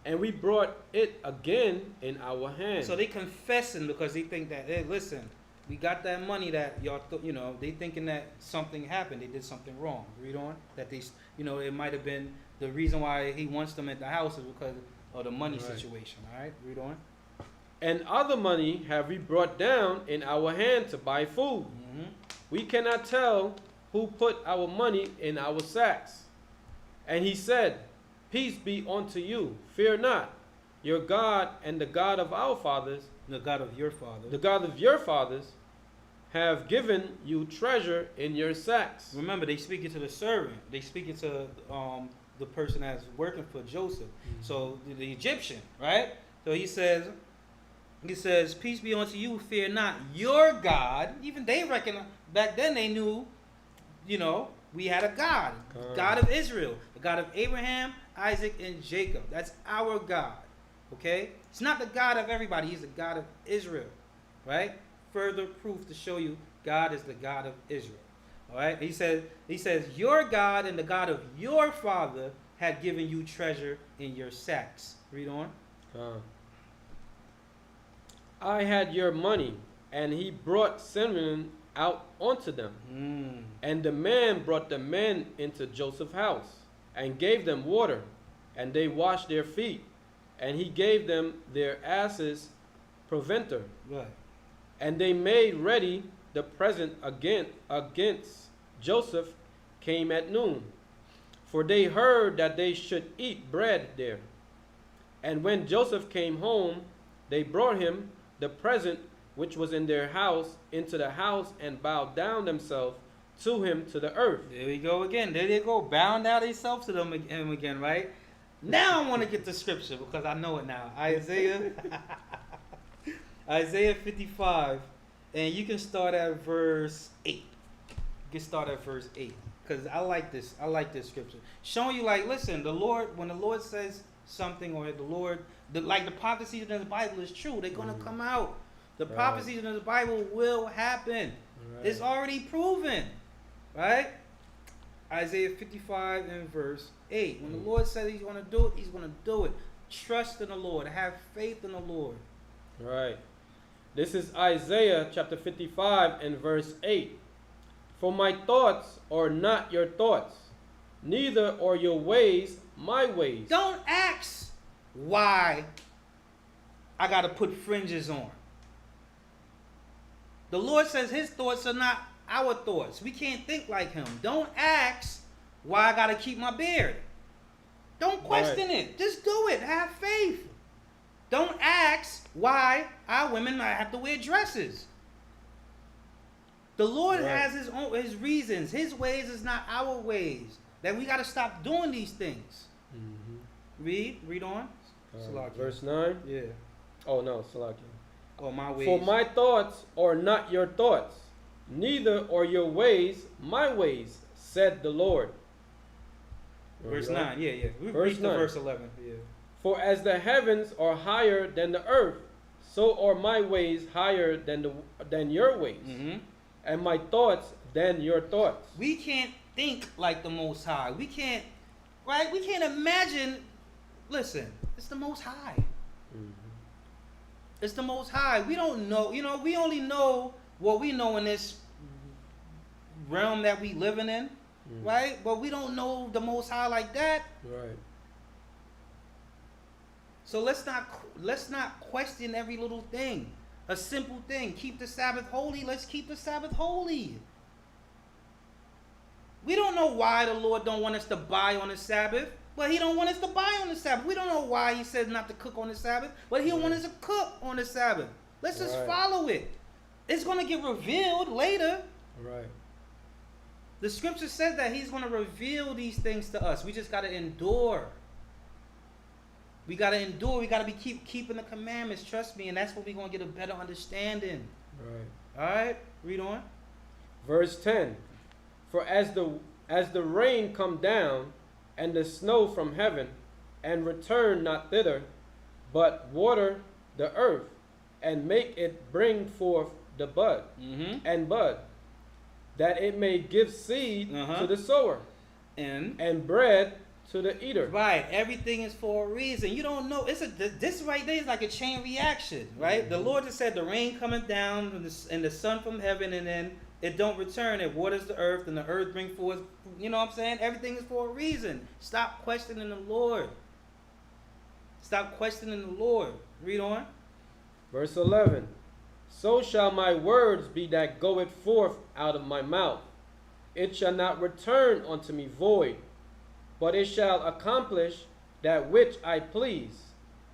and we brought it again in our hand. So they confessing because they think that, hey, listen, we got that money that y'all, they thinking that something happened. They did something wrong. Read on. That they, it might have been the reason why he wants them at the house is because of the money Right. situation. All right, read on. And other money have we brought down in our hand to buy food. Mm-hmm. We cannot tell who put our money in our sacks. And he said, Peace be unto you, fear not. Your God and the God of our fathers, The God of your father. the God of your fathers, have given you treasure in your sacks. Remember, they speaking to the servant. They speaking to the person that's working for Joseph. Mm-hmm. So the Egyptian, right? So he says, peace be unto you, fear not. Your God, even they recognize, back then they knew, we had a God. God of Israel. The God of Abraham, Isaac, and Jacob. That's our God. Okay? It's not the God of everybody. He's the God of Israel. Right? Further proof to show you God is the God of Israel. All right? He says, your God and the God of your father had given you treasure in your sacks. Read on. I had your money, and he brought Simeon out unto them. And the man brought the men into Joseph's house, and gave them water, and they washed their feet, and he gave them their asses provender. Right. And they made ready the present against Joseph came at noon, for they heard that they should eat bread there. And when Joseph came home, they brought him the present which was in their house into the house, and bowed down themselves to him to the earth. There we go again. There they go. Bound down themselves to him again, right? Now I want to get the scripture because I know it now. Isaiah 55. And you can start at verse 8. You can start at verse 8. Because I like this. I like this scripture. Showing you listen, the Lord, when the Lord says something, or the Lord, the prophecies in the Bible is true, they're going to come out. The prophecies in the Bible will happen. Right. It's already proven. Right? Isaiah 55 and verse 8. When the Lord says he's going to do it, he's going to do it. Trust in the Lord. Have faith in the Lord. Right. This is Isaiah chapter 55 and verse 8. For my thoughts are not your thoughts, neither are your ways my ways. Don't ask why I got to put fringes on. The Lord says his thoughts are not our thoughts. We can't think like him. Don't ask why I got to keep my beard. Don't question it. Just do it. Have faith. Don't ask why our women have to wear dresses. The Lord has his reasons. His ways is not our ways. That we got to stop doing these things. Mm-hmm. Read on. Verse 9. Yeah. Oh no, Salakia. Oh, my ways. For my thoughts are not your thoughts, neither are your ways my ways, said the Lord. Verse 9. Yeah. We Verse reached 9. verse 11. Yeah. For as the heavens are higher than the earth, so are my ways higher than your ways, and my thoughts than your thoughts. We can't think like the Most High. We can't, right? We can't imagine. Listen, it's the Most High. It's the Most High. We don't know. We only know what we know in this realm that we living in, right? But we don't know the Most High like that. Right. So let's not question every little thing. A simple thing. Keep the Sabbath holy. Let's keep the Sabbath holy. We don't know why the Lord don't want us to buy on the Sabbath. But he don't want us to buy on the Sabbath. We don't know why he says not to cook on the Sabbath, but he don't want us to cook on the Sabbath. Let's just follow it. It's going to get revealed later. Right. The scripture says that he's going to reveal these things to us. We just got to endure. We got to endure. We got to be keeping the commandments. Trust me. And that's what we're going to get a better understanding. Right. All right. Read on. Verse 10. For as the rain come down, and the snow from heaven, and return not thither, but water the earth, and make it bring forth the bud, and bud, that it may give seed to the sower, and bread to the eater. Right. Everything is for a reason. You don't know. This right there is like a chain reaction, right? The Lord just said the rain coming down and the sun from heaven, and then it don't return. It waters the earth, and the earth bring forth. You know what I'm saying? Everything is for a reason. Stop questioning the Lord. Stop questioning the Lord. Read on. Verse 11. So shall my words be that goeth forth out of my mouth. It shall not return unto me void, but it shall accomplish that which I please,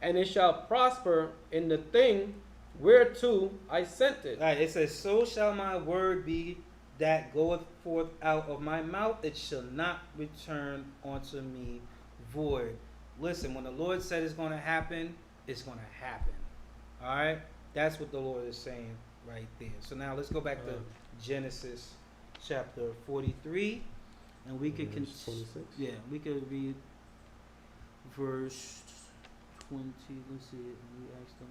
and it shall prosper in the thing whereto I sent it. All right, it says, so shall my word be that goeth forth out of my mouth. It shall not return unto me void. Listen, when the Lord said it's going to happen, it's going to happen. All right? That's what the Lord is saying right there. So now let's go back to Genesis chapter 43. And we could continue. Yeah, we could read verse 20. Let's see. We asked them.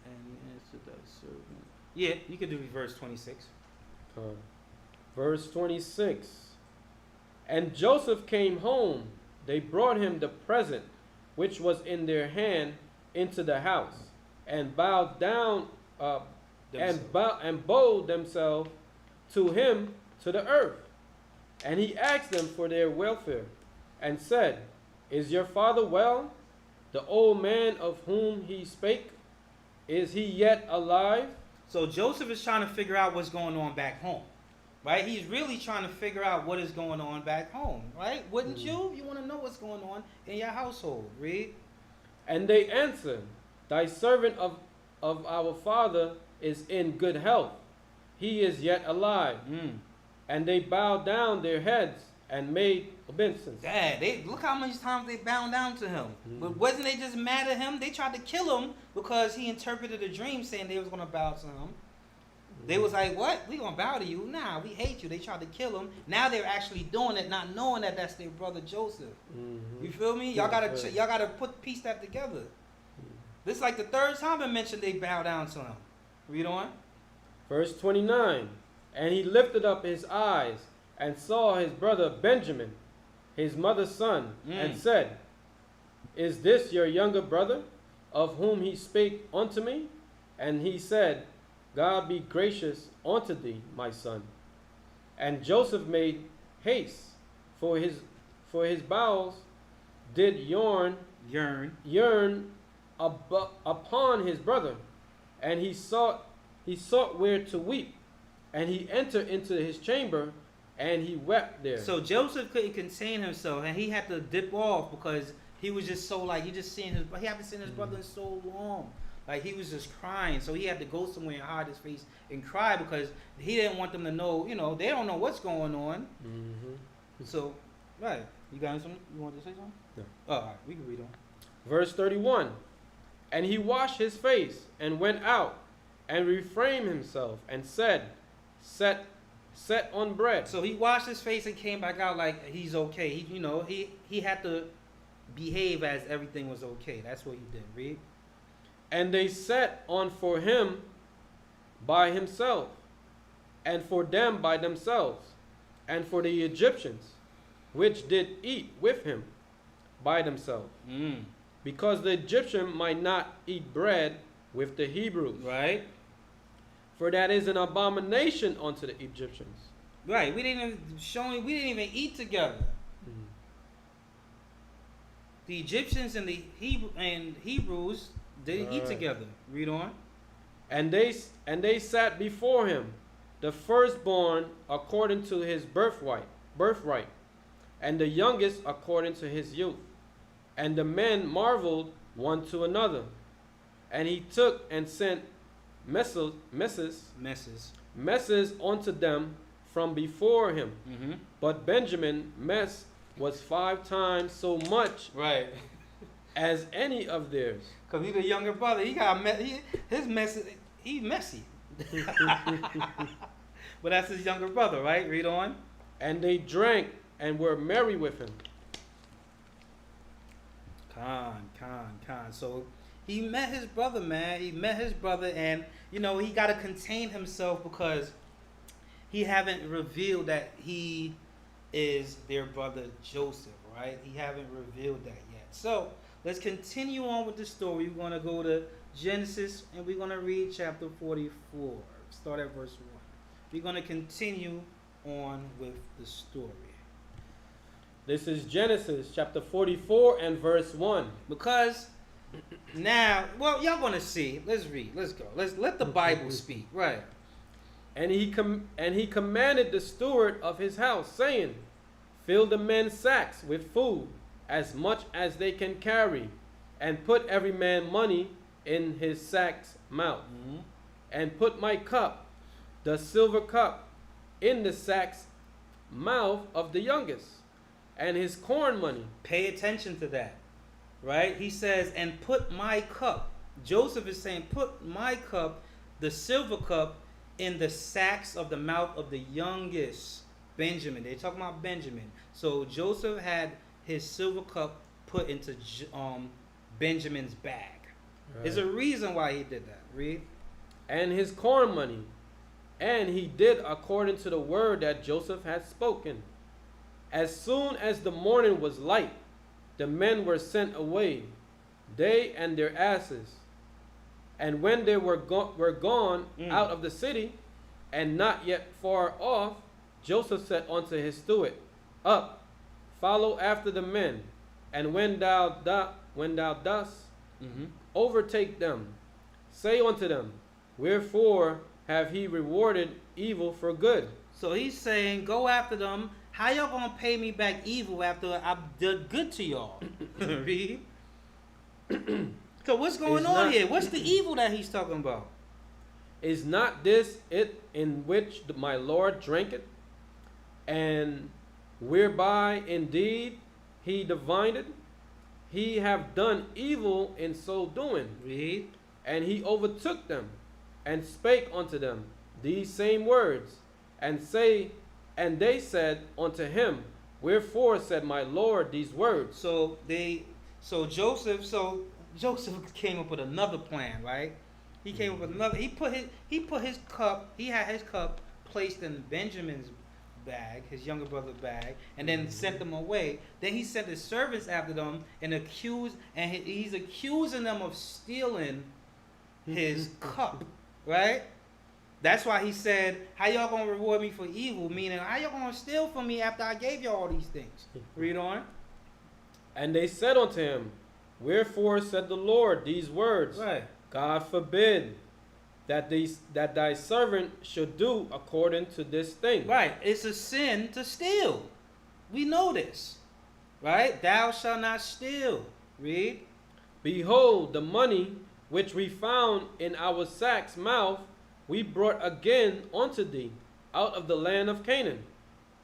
And he answered thy servant. Yeah, you could do verse 26. Verse 26. And Joseph came home. They brought him the present which was in their hand into the house, and bowed down and bowed themselves to him to the earth. And he asked them for their welfare, and said, Is your father well? The old man of whom he spake, is he yet alive? So Joseph is trying to figure out what's going on back home, right? He's really trying to figure out what is going on back home, right? Wouldn't you? You want to know what's going on in your household. Read. And they answered, Thy servant of our father is in good health. He is yet alive. And they bowed down their heads and made obeisance. Dad, look how many times they bowed down to him. But wasn't they just mad at him? They tried to kill him because he interpreted a dream saying they was going to bow to him. They was like, what? We going to bow to you? Nah, we hate you. They tried to kill him. Now they're actually doing it, not knowing that that's their brother Joseph. You feel me? Y'all got to piece that together. This is like the third time it mentioned they bow down to him. Read on. Verse 29. And he lifted up his eyes and saw his brother Benjamin, his mother's son, and said, Is this your younger brother, of whom he spake unto me? And he said, God be gracious unto thee, my son. And Joseph made haste, for his bowels did yearn upon his brother, and he sought where to weep, and he entered into his chamber, and he wept there. So Joseph couldn't contain himself, and he had to dip off because he was just so he haven't seen his brother in so long. Like he was just crying, so he had to go somewhere and hide his face and cry because he didn't want them to know. They don't know what's going on. So, right, you got something? You want to say something? No. Oh, all right, we can read on. Verse 31. And he washed his face and went out and refrained himself and said, Set on bread. So he washed his face and came back out like he's okay. He had to behave as everything was okay. That's what he did. Read. And they set on for him by himself, and for them by themselves, and for the Egyptians, which did eat with him by themselves, because the Egyptian might not eat bread with the Hebrews. Right. For that is an abomination unto the Egyptians. Right. We didn't even eat together. The Egyptians and the Hebrews didn't eat together. Read on. And they sat before him, the firstborn according to his birthright, birthright, and the youngest according to his youth. And the men marveled one to another. And he took and sent messes unto them from before him. Mm-hmm. But Benjamin mess was 5 times so much Right. as any of theirs. Because he's the younger brother. He got his mess. He's messy. But that's his younger brother, right? Read on. And they drank and were merry with him. Con. So he met his brother, man. He met his brother, and he got to contain himself because he haven't revealed that he is their brother Joseph, right? He haven't revealed that yet. So let's continue on with the story. We're going to go to Genesis, and we're going to read chapter 44. Start at verse 1. We're going to continue on with the story. This is Genesis chapter 44 and verse 1. Because now, well, y'all going to see. Let's read. Let's go. Let's let the Bible speak. Right. And he commanded the steward of his house, saying, Fill the men's sacks with food, as much as they can carry, and put every man money in his sack's mouth. Mm-hmm. And put my cup, the silver cup, in the sack's mouth of the youngest, and his corn money. Pay attention to that, right? He says, and put my cup. Joseph is saying, put my cup, the silver cup, in the sacks of the mouth of the youngest, Benjamin. They're talking about Benjamin. So Joseph had his silver cup put into Benjamin's bag. Right. There's a reason why he did that. Read. And his corn money. And he did according to the word that Joseph had spoken. As soon as the morning was light, the men were sent away, they and their asses. And when they were gone out of the city, and not yet far off, Joseph said unto his steward, Up, follow after the men, and when thou dost overtake them, say unto them, Wherefore have he rewarded evil for good? So he's saying, go after them. How y'all gonna pay me back evil after I did good to y'all? Read. So what's going on here? What's the evil that he's talking about? Is not this it in which my Lord drank it, and whereby indeed he divined? He have done evil in so doing. Read. And he overtook them, and spake unto them these same words, and they said unto him, Wherefore said my Lord these words? So Joseph came up with another plan, right? He came up with another. He put his cup. He had his cup placed in Benjamin's bag, his younger brother's bag, and then sent them away. Then he sent his servants after them and he's accusing them of stealing his cup, right? That's why he said, how y'all gonna reward me for evil? Meaning, how y'all gonna steal from me after I gave you all these things? Read on. And they said unto him, Wherefore said the Lord these words? Right. God forbid that thy servant should do according to this thing. Right. It's a sin to steal. We know this. Right? Thou shalt not steal. Read. Behold, the money which we found in our sack's mouth, we brought again unto thee out of the land of Canaan.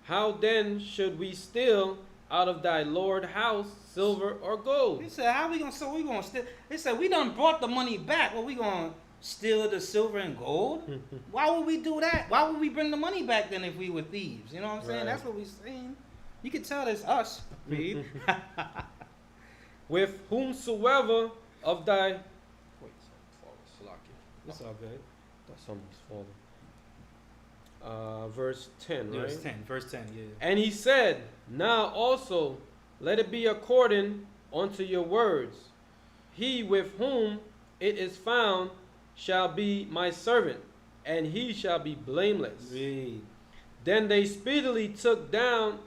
How then should we steal out of thy Lord's house silver or gold? He said, how we gonna steal? He said, we done brought the money back. Well, we gonna steal the silver and gold? Why would we do that? Why would we bring the money back then if we were thieves? You know what I'm saying? Right. That's what we're saying. You can tell it's us. Read. With whomsoever of thy... Wait, It's all good. that's almost falling. Verse 10, right? Verse 10, yeah. And he said, Now also let it be according unto your words. He with whom it is found shall be my servant, and he shall be blameless. Read. Then they speedily took down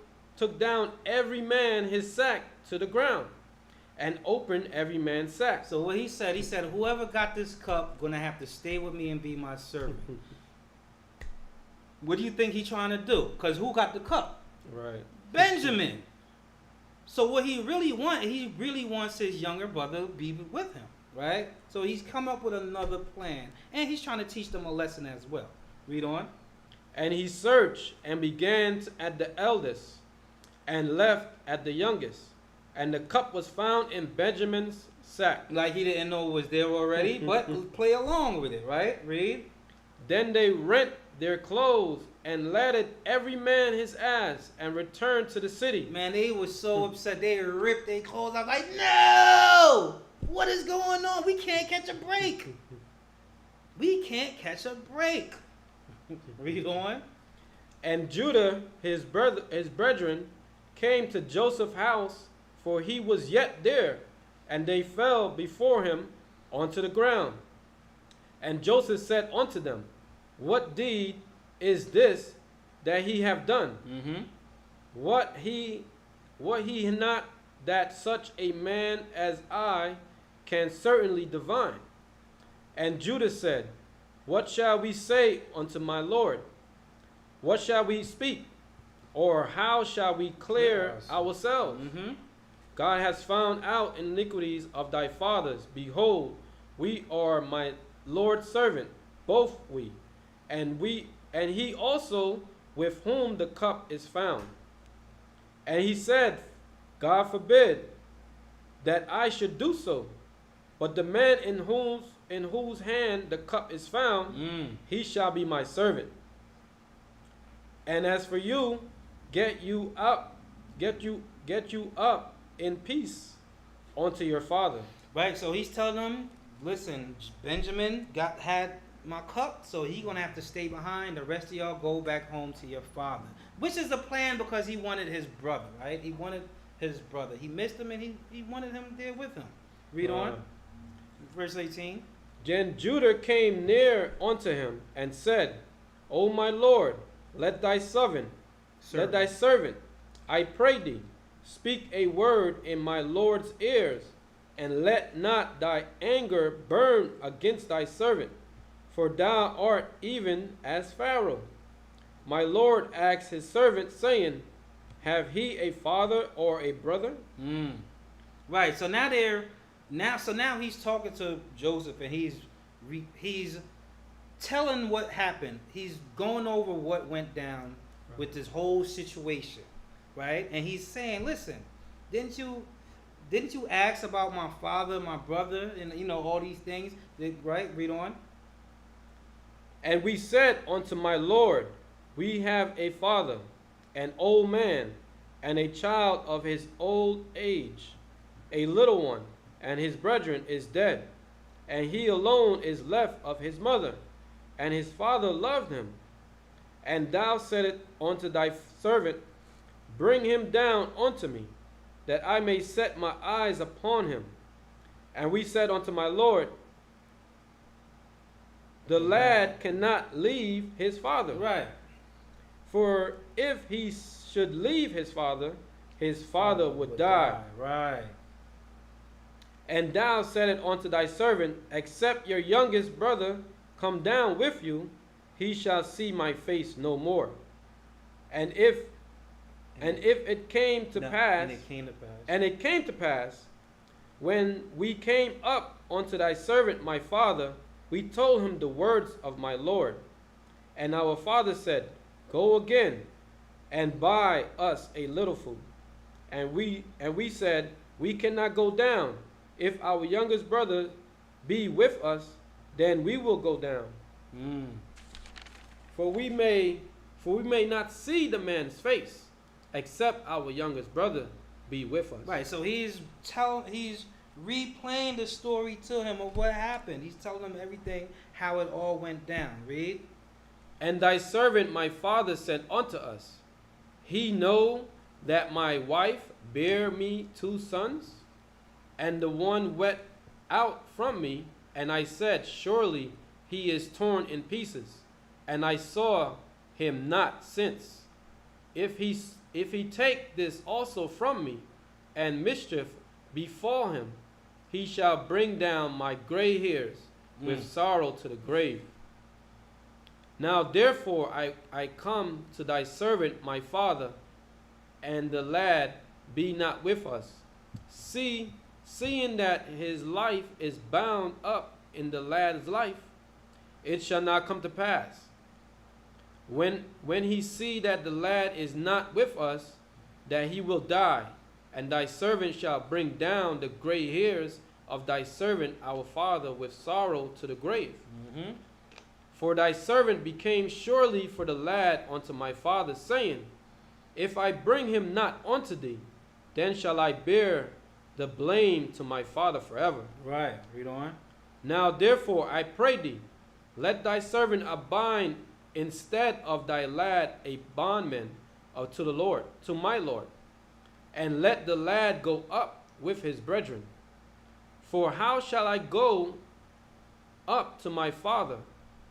every man his sack to the ground, and opened every man's sack. So what he said, whoever got this cup gonna have to stay with me and be my servant. What do you think he's trying to do? Because who got the cup? Right. Benjamin. So what he really wants his younger brother to be with him, right? So he's come up with another plan, and he's trying to teach them a lesson as well. Read on. And he searched and began at the eldest and left at the youngest. And the cup was found in Benjamin's sack. Like he didn't know it was there already, but play along with it, right? Read. Then they rent their clothes and ladded every man his ass and returned to the city. Man, they were so upset. They ripped their clothes off like, no! What is going on? We can't catch a break. We can't catch a break. Read on. And Judah, his brethren, came to Joseph's house, for he was yet there, and they fell before him onto the ground. And Joseph said unto them, what deed is this that he have done? Mm-hmm. What he not that such a man as I can certainly divine? And Judah said, what shall we say unto my Lord? What shall we speak? Or how shall we clear ourselves? Mm-hmm. God has found out iniquities of thy fathers. Behold, we are my Lord's servant, both we, and he also with whom the cup is found. And he said, God forbid that I should do so. But the man in whose hand the cup is found, he shall be my servant. And as for you, get you up in peace unto your father. Right, so he's telling them, listen, Benjamin had my cup, so he's going to have to stay behind. The rest of y'all go back home to your father. Which is the plan because he wanted his brother, right? He wanted his brother. He missed him and he wanted him there with him. Read on. Verse 18. Then Judah came near unto him and said, O my Lord, let thy servant, I pray thee, speak a word in my Lord's ears, and let not thy anger burn against thy servant, for thou art even as Pharaoh. My Lord asked his servant, saying, have he a father or a brother? Right, so now he's talking to Joseph, and he's telling what happened. He's going over what went down with this whole situation, right? And he's saying, listen, didn't you ask about my father, my brother, and all these things, right? Read on. And we said unto my Lord, we have a father, an old man, and a child of his old age, a little one, and his brethren is dead, and he alone is left of his mother, and his father loved him. And thou saidst unto thy servant, bring him down unto me, that I may set my eyes upon him. And we said unto my Lord, the lad cannot leave his father. Right. For if he should leave his father would die. Right. And thou saidst unto thy servant, except your youngest brother come down with you, he shall see my face no more. And it came to pass, when we came up unto thy servant my father, we told him the words of my Lord. And our father said, go again and buy us a little food. And we said, we cannot go down. If our youngest brother be with us, then we will go down. For we may not see the man's face, except our youngest brother be with us. Right. So he's replaying the story to him of what happened. He's telling him everything, how it all went down. Read. And thy servant my father said unto us, he know that my wife bare me 2 sons, and the one went out from me, and I said, surely he is torn in pieces, and I saw him not since. If he take this also from me, and mischief befall him, he shall bring down my gray hairs with sorrow to the grave. Now therefore I come to thy servant my father, and the lad be not with us. Seeing that his life is bound up in the lad's life, it shall not come to pass. When he see that the lad is not with us, that he will die, and thy servant shall bring down the gray hairs of thy servant our father with sorrow to the grave. Mm-hmm. For thy servant became surely for the lad unto my father, saying, If I bring him not unto thee, then shall I bear the blame to my father forever. Right. Read on. Now therefore I pray thee, let thy servant abide instead of thy lad a bondman to the Lord, to my Lord, and let the lad go up with his brethren. For how shall I go up to my father,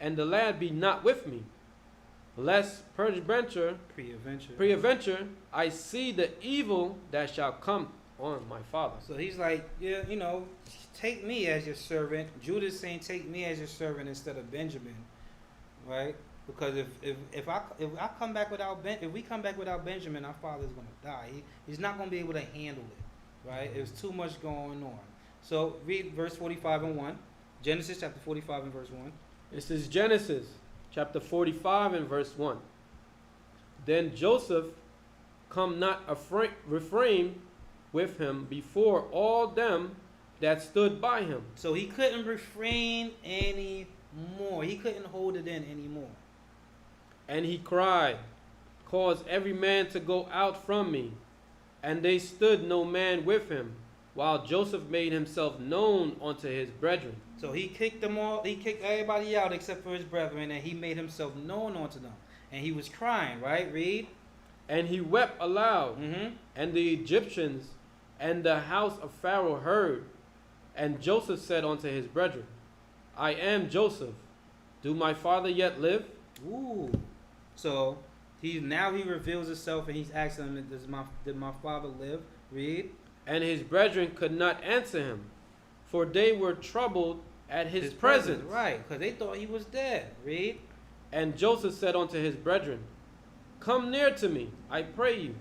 and the lad be not with me, lest peradventure I see the evil that shall come on my father. So he's like, yeah, take me as your servant. Judah is saying, take me as your servant instead of Benjamin, right? Because if I come back without if we come back without Benjamin, our father's going to die. He's not going to be able to handle it, right? There's too much going on. So read verse 45 and 1. Genesis chapter 45 and verse 1. This is Genesis chapter 45 and verse 1. Then Joseph come not refrain with him before all them that stood by him. So he couldn't refrain any more. He couldn't hold it in anymore. And he cried, Cause every man to go out from me. And they stood no man with him, while Joseph made himself known unto his brethren. So he kicked them all. He kicked everybody out except for his brethren, and he made himself known unto them. And he was crying, right? Read. And he wept aloud, Mm-hmm. and the Egyptians and the house of Pharaoh heard. And Joseph said unto his brethren, I am Joseph. Do my father yet live? Ooh. So he reveals himself, and he's asking them, did my father live? Read. And his brethren could not answer him, for they were troubled at his presence. Right, because they thought he was dead. Read. And Joseph said unto his brethren, Come near to me, I pray you.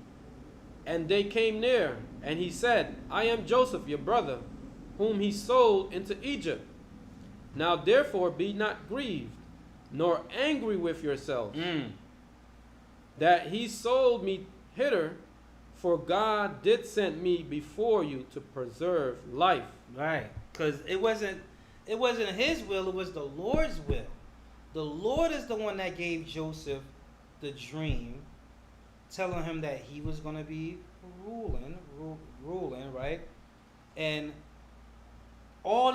And they came near, and he said, I am Joseph, your brother, whom he sold into Egypt. Now therefore be not grieved, nor angry with yourselves, that he sold me hither, for God did send me before you to preserve life. Right, because it wasn't his will, it was the Lord's will. The Lord is the one that gave Joseph the dream, telling him that he was going to be ruling, right? And all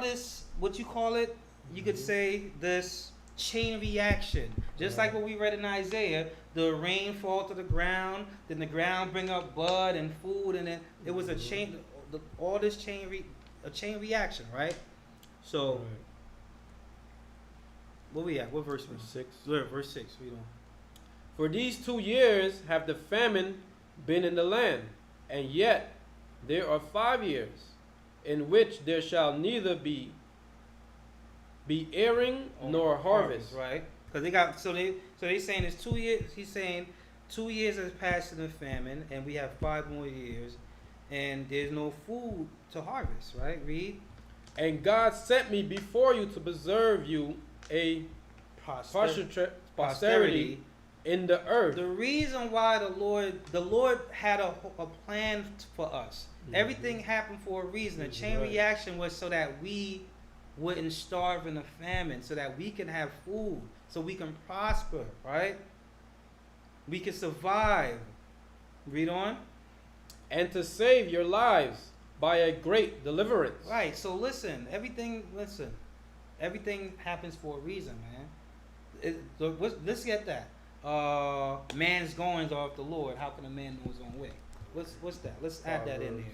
this, what you call it, you could say this chain reaction. Just like what we read in Isaiah, the rain fall to the ground, then the ground bring up bud and food, and then it was a chain, a chain reaction, right? So, Right. What we at? What verse? Verse 6. Verse 6. We don't. For these 2 years have the famine been in the land, and yet there are 5 years in which there shall neither be airing nor harvest. Right? Because they saying it's 2 years. He's saying 2 years has passed in the famine, and we have 5 more years, and there's no food to harvest. Right? Read. And God sent me before you to preserve you a posterity in the earth. The reason why the Lord had a plan for us. Mm-hmm. Everything happened for a reason. The chain reaction was so that we wouldn't starve in the famine, so that we can have food, so we can prosper, right? We can survive. Read on. And to save your lives by a great deliverance. Right. So listen, everything happens for a reason, man. Let's get that. Man's goings are of the Lord. How can a man know his own way? What's that? Let's add that in there.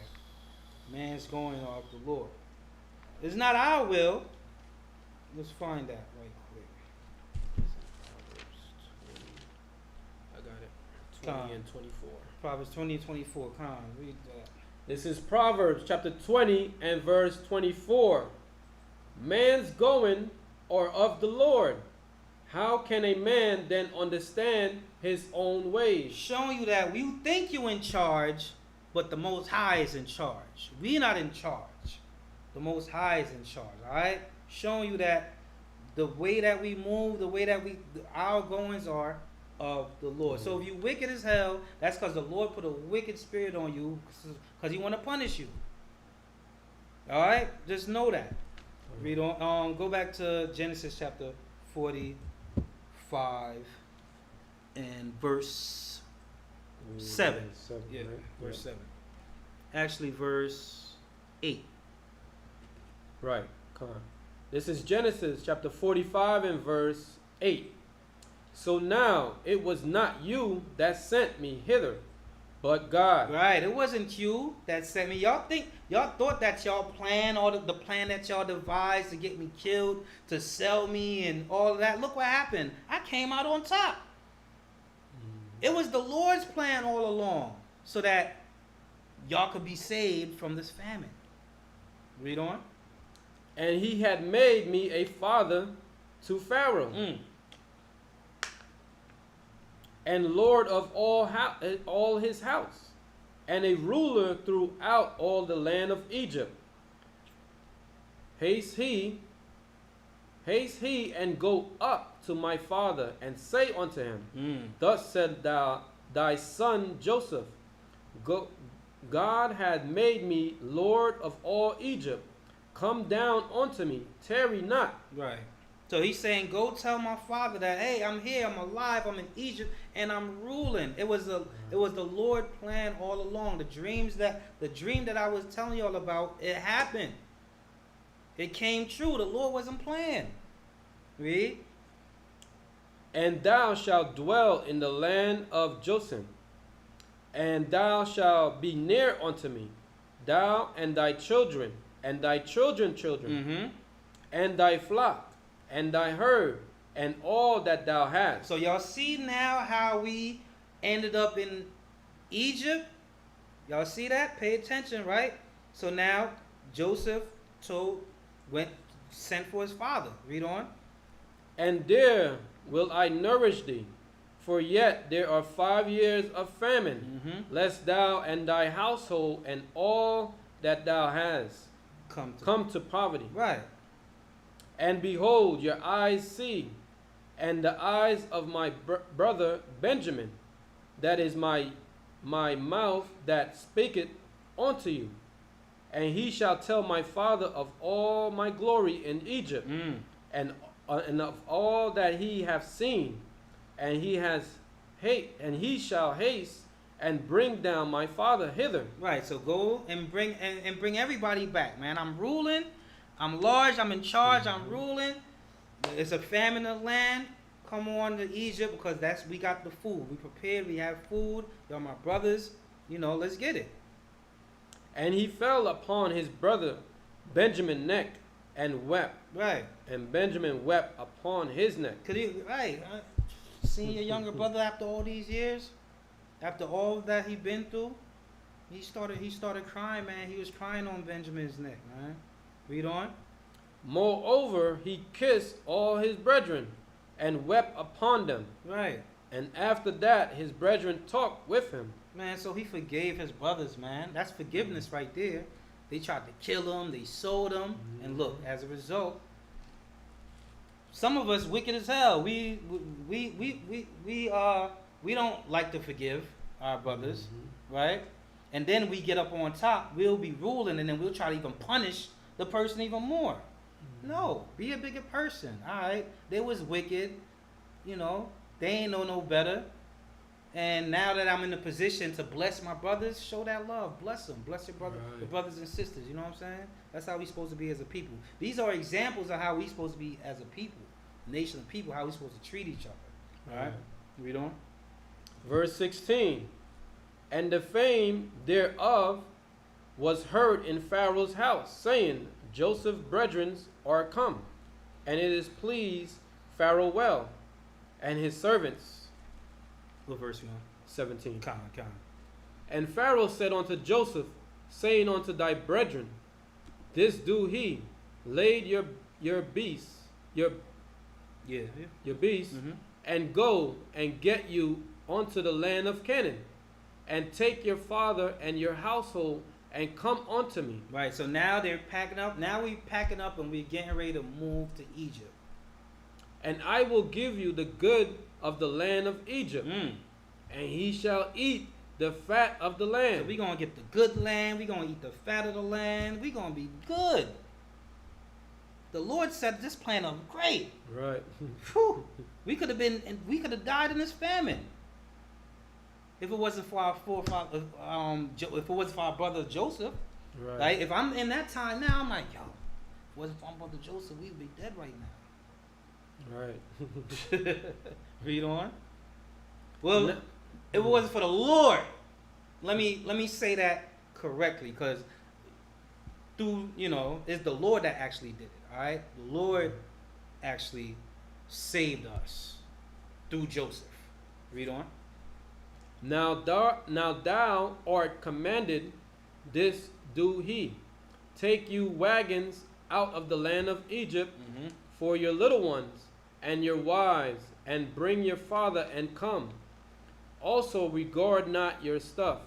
Man's going are of the Lord. It's not our will. Let's find that right quick. I got it. 20 Con. and 24. Proverbs 20 and 24. Con, read that. This is Proverbs chapter 20 and verse 24. Man's going are of the Lord. How can a man then understand his own ways? Showing you that we think you in charge, but the Most High is in charge. We not in charge. The Most High is in charge. All right, showing you that the way that we move, the way that our goings are of the Lord. So if you wicked as hell, that's because the Lord put a wicked spirit on you, because He want to punish you. All right, just know that. Read on. Go back to Genesis chapter 45 and verse 7. Yeah, right? verse 7. Actually, verse 8. Right, come on. This is Genesis chapter 45 and verse 8. So now it was not you that sent me hither, but God. Right, it wasn't you that sent me. Y'all thought that y'all plan, all the plan that y'all devised to get me killed, to sell me and all of that. Look what happened. I came out on top. It was the Lord's plan all along, so that y'all could be saved from this famine. Read on. And He had made me a father to Pharaoh, and Lord of all his house, and a ruler throughout all the land of Egypt. Haste he, and go up to my father, and say unto him, Thus said thou thy son Joseph, God had made me Lord of all Egypt. Come down unto me, tarry not. Right. So he's saying, go tell my father that, hey, I'm here, I'm alive, I'm in Egypt, and I'm ruling. It was the Lord plan all along. The dream that I was telling y'all about, it happened. It came true. The Lord wasn't playing. Read. And thou shalt dwell in the land of Joseph, and thou shalt be near unto me, thou and thy children, and thy children's children, and thy flock, and thy herd, and all that thou hast. So y'all see now how we ended up in Egypt? Y'all see that? Pay attention, right? So now Joseph sent for his father. Read on. And there will I nourish thee, for yet there are 5 years of famine, lest thou and thy household and all that thou hast come to poverty. Right. And behold, your eyes see, and the eyes of my brother Benjamin, that is my mouth that speaketh unto you. And he shall tell my father of all my glory in Egypt, and of all that he hath seen, and he shall haste and bring down my father hither. Right. So go and bring everybody back, man. I'm ruling. I'm large. I'm in charge. I'm ruling. There's a famine in the land. Come on to Egypt, because we got the food. We prepared. We have food. Y'all my brothers. Let's get it. And he fell upon his brother Benjamin's neck and wept. Right. And Benjamin wept upon his neck. Seeing your younger brother after all these years, after all that he been through, he started crying, man. He was crying on Benjamin's neck, man. Read on. Moreover, he kissed all his brethren and wept upon them. Right. And after that, his brethren talked with him. Man, so he forgave his brothers, man. That's forgiveness right there. They tried to kill him. They sold him. And look, as a result, some of us wicked as hell. We don't like to forgive our brothers, right? And then we get up on top. We'll be ruling, and then we'll try to even punish the person even more. No, be a bigger person. All right, they was wicked. They ain't know no better. And now that I'm in a position to bless my brothers, show that love. Bless them. Bless your brother, your brothers and sisters. You know what I'm saying? That's how we supposed to be as a people. These are examples of how we supposed to be as a people, nation of people, how we supposed to treat each other. All right, read on. Verse 16. And the fame thereof was heard in Pharaoh's house, saying, Joseph's brethren are come, and it is pleased Pharaoh well, and his servants. What verse you on? 17. Come on. And Pharaoh said unto Joseph, saying unto thy brethren, This do he, laid your beasts, Yeah. your beasts, and go and get you onto the land of Canaan, and take your father and your household, and come unto me. Right. So now they're packing up. Now we packing up and we're getting ready to move to Egypt. And I will give you the good of the land of Egypt, and he shall eat the fat of the So land. we're going to get the good land. We're going to eat the fat of the land. We're going to be good. The Lord said this plan is great. Right. Whew. We could have died in this famine. If it wasn't for our forefather, if it wasn't for our brother Joseph. Right. Like, if I'm in that time now, I'm like, yo, if it wasn't for our brother Joseph, we'd be dead right now. Right. Read on. Well, if it wasn't for the Lord, let me say that correctly, because it's the Lord that actually did it. All right, the Lord actually saved us through Joseph. Read on. Now thou art commanded, this do he. Take you wagons out of the land of Egypt for your little ones and your wives, and bring your father and come. Also regard not your stuff,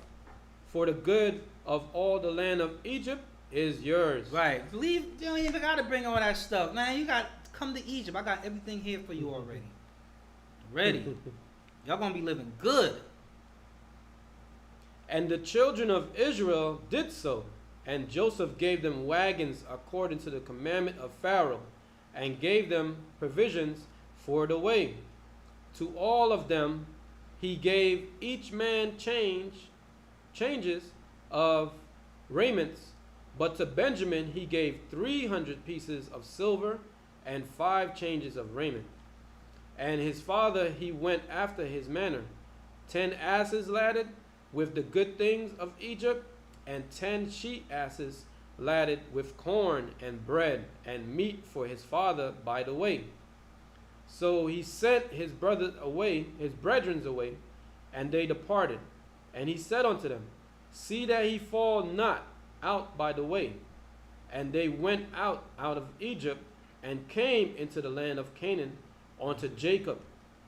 for the good of all the land of Egypt is yours. Right. You don't even got to bring all that stuff. Man, you got to come to Egypt. I got everything here for you already. Ready. Y'all going to be living good. And the children of Israel did so, and Joseph gave them wagons according to the commandment of Pharaoh, and gave them provisions for the way. To all of them he gave each man changes of raiments, but to Benjamin he gave 300 pieces of silver and 5 changes of raiment. And his father he went after his manner, 10 asses laden with the good things of Egypt, and 10 she-asses laden with corn and bread and meat for his father by the way. So he sent his brethren away, and they departed. And he said unto them, see that he fall not out by the way. And they went out of Egypt, and came into the land of Canaan unto Jacob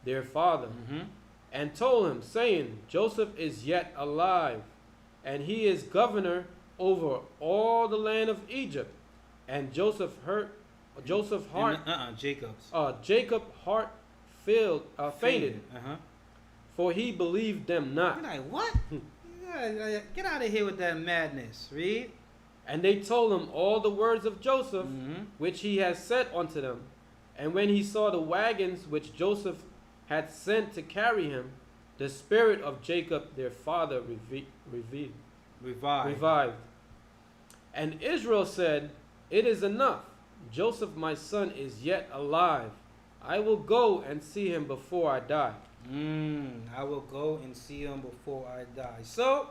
their father, and told him, saying, Joseph is yet alive, and he is governor over all the land of Egypt. And Jacob's heart fainted, for he believed them not. You're like, what? Get out of here with that madness. Read. And they told him all the words of Joseph, which he had said unto them. And when he saw the wagons which Joseph had sent to carry him, the spirit of Jacob their father revived. And Israel said, it is enough. Joseph my son is yet alive. I will go and see him before I die. I will go and see him before I die. So,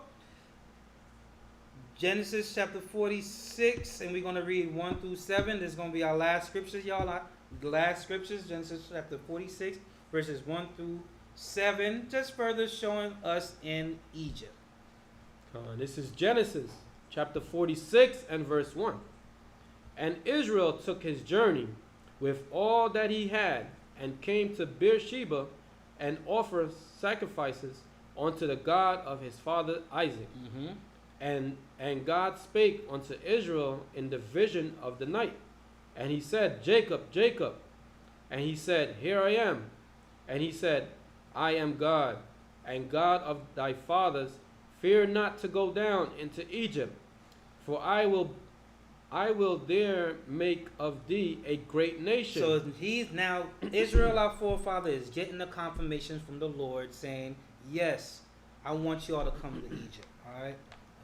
Genesis chapter 46, and we're going to read 1 through 7. This is going to be our last scriptures, y'all. The last scriptures, Genesis chapter 46, verses 1 through 7, just further showing us in Egypt. This is Genesis chapter 46 and verse 1. And Israel took his journey with all that he had, and came to Beersheba, and offered sacrifices unto the God of his father Isaac. And God spake unto Israel in the vision of the night. And he said, Jacob, Jacob. And he said, here I am. And he said, I am God, and God of thy fathers. Fear not to go down into Egypt, for I will there make of thee a great nation. So he's now, Israel, our forefather, is getting the confirmation from the Lord saying, yes, I want y'all to come to Egypt, all right?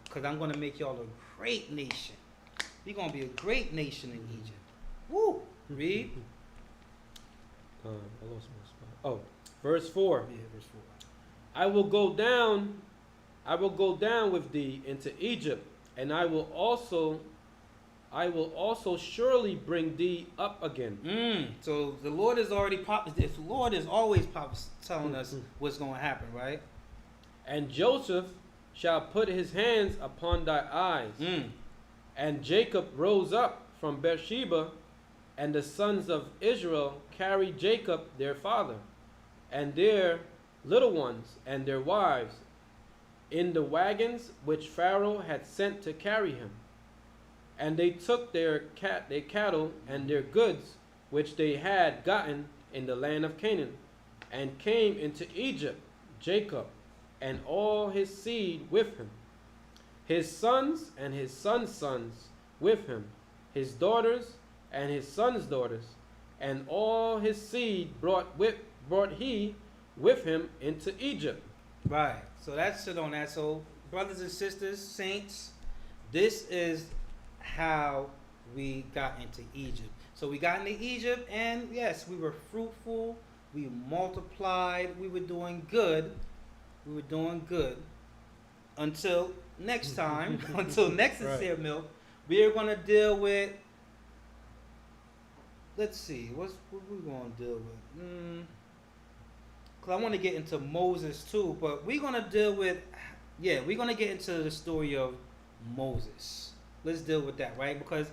Because I'm going to make y'all a great nation. You're going to be a great nation in Egypt. Woo! Read. I lost my spot. Oh, verse 4. Yeah, verse 4. I will go down with thee into Egypt, and I will also surely bring thee up again. So the Lord is already the Lord is always telling us what's going to happen, right? And Joseph shall put his hands upon thy eyes. And Jacob rose up from Beersheba And the sons of Israel carried Jacob their father, and their little ones, and their wives, in the wagons which Pharaoh had sent to carry him. And they took their cattle and their goods which they had gotten in the land of Canaan, and came into Egypt, Jacob and all his seed with him, his sons and his sons' sons with him, his daughters and his sons' daughters, and all his seed brought he with him into Egypt. Right. So that's it on that. So, brothers and sisters, saints, this is how we got into Egypt. So we got into Egypt, and yes, we were fruitful, we multiplied, we were doing good. We were doing good until next time, until next Sincere Milk, we are going to deal with, let's see, what we going to deal with? Because I want to get into Moses too, but we're going to deal with, we're going to get into the story of Moses. Let's deal with that, right? Because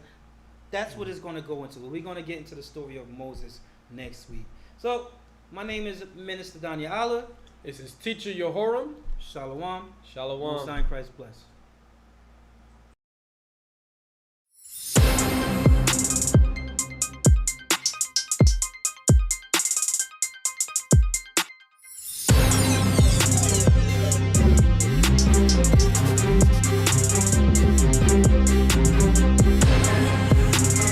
that's what it's going to go into. We're going to get into the story of Moses next week. So, my name is Minister Danya'ahla. This is Teacher Yehoram. Shalom. Shalom. Most High in Christ bless.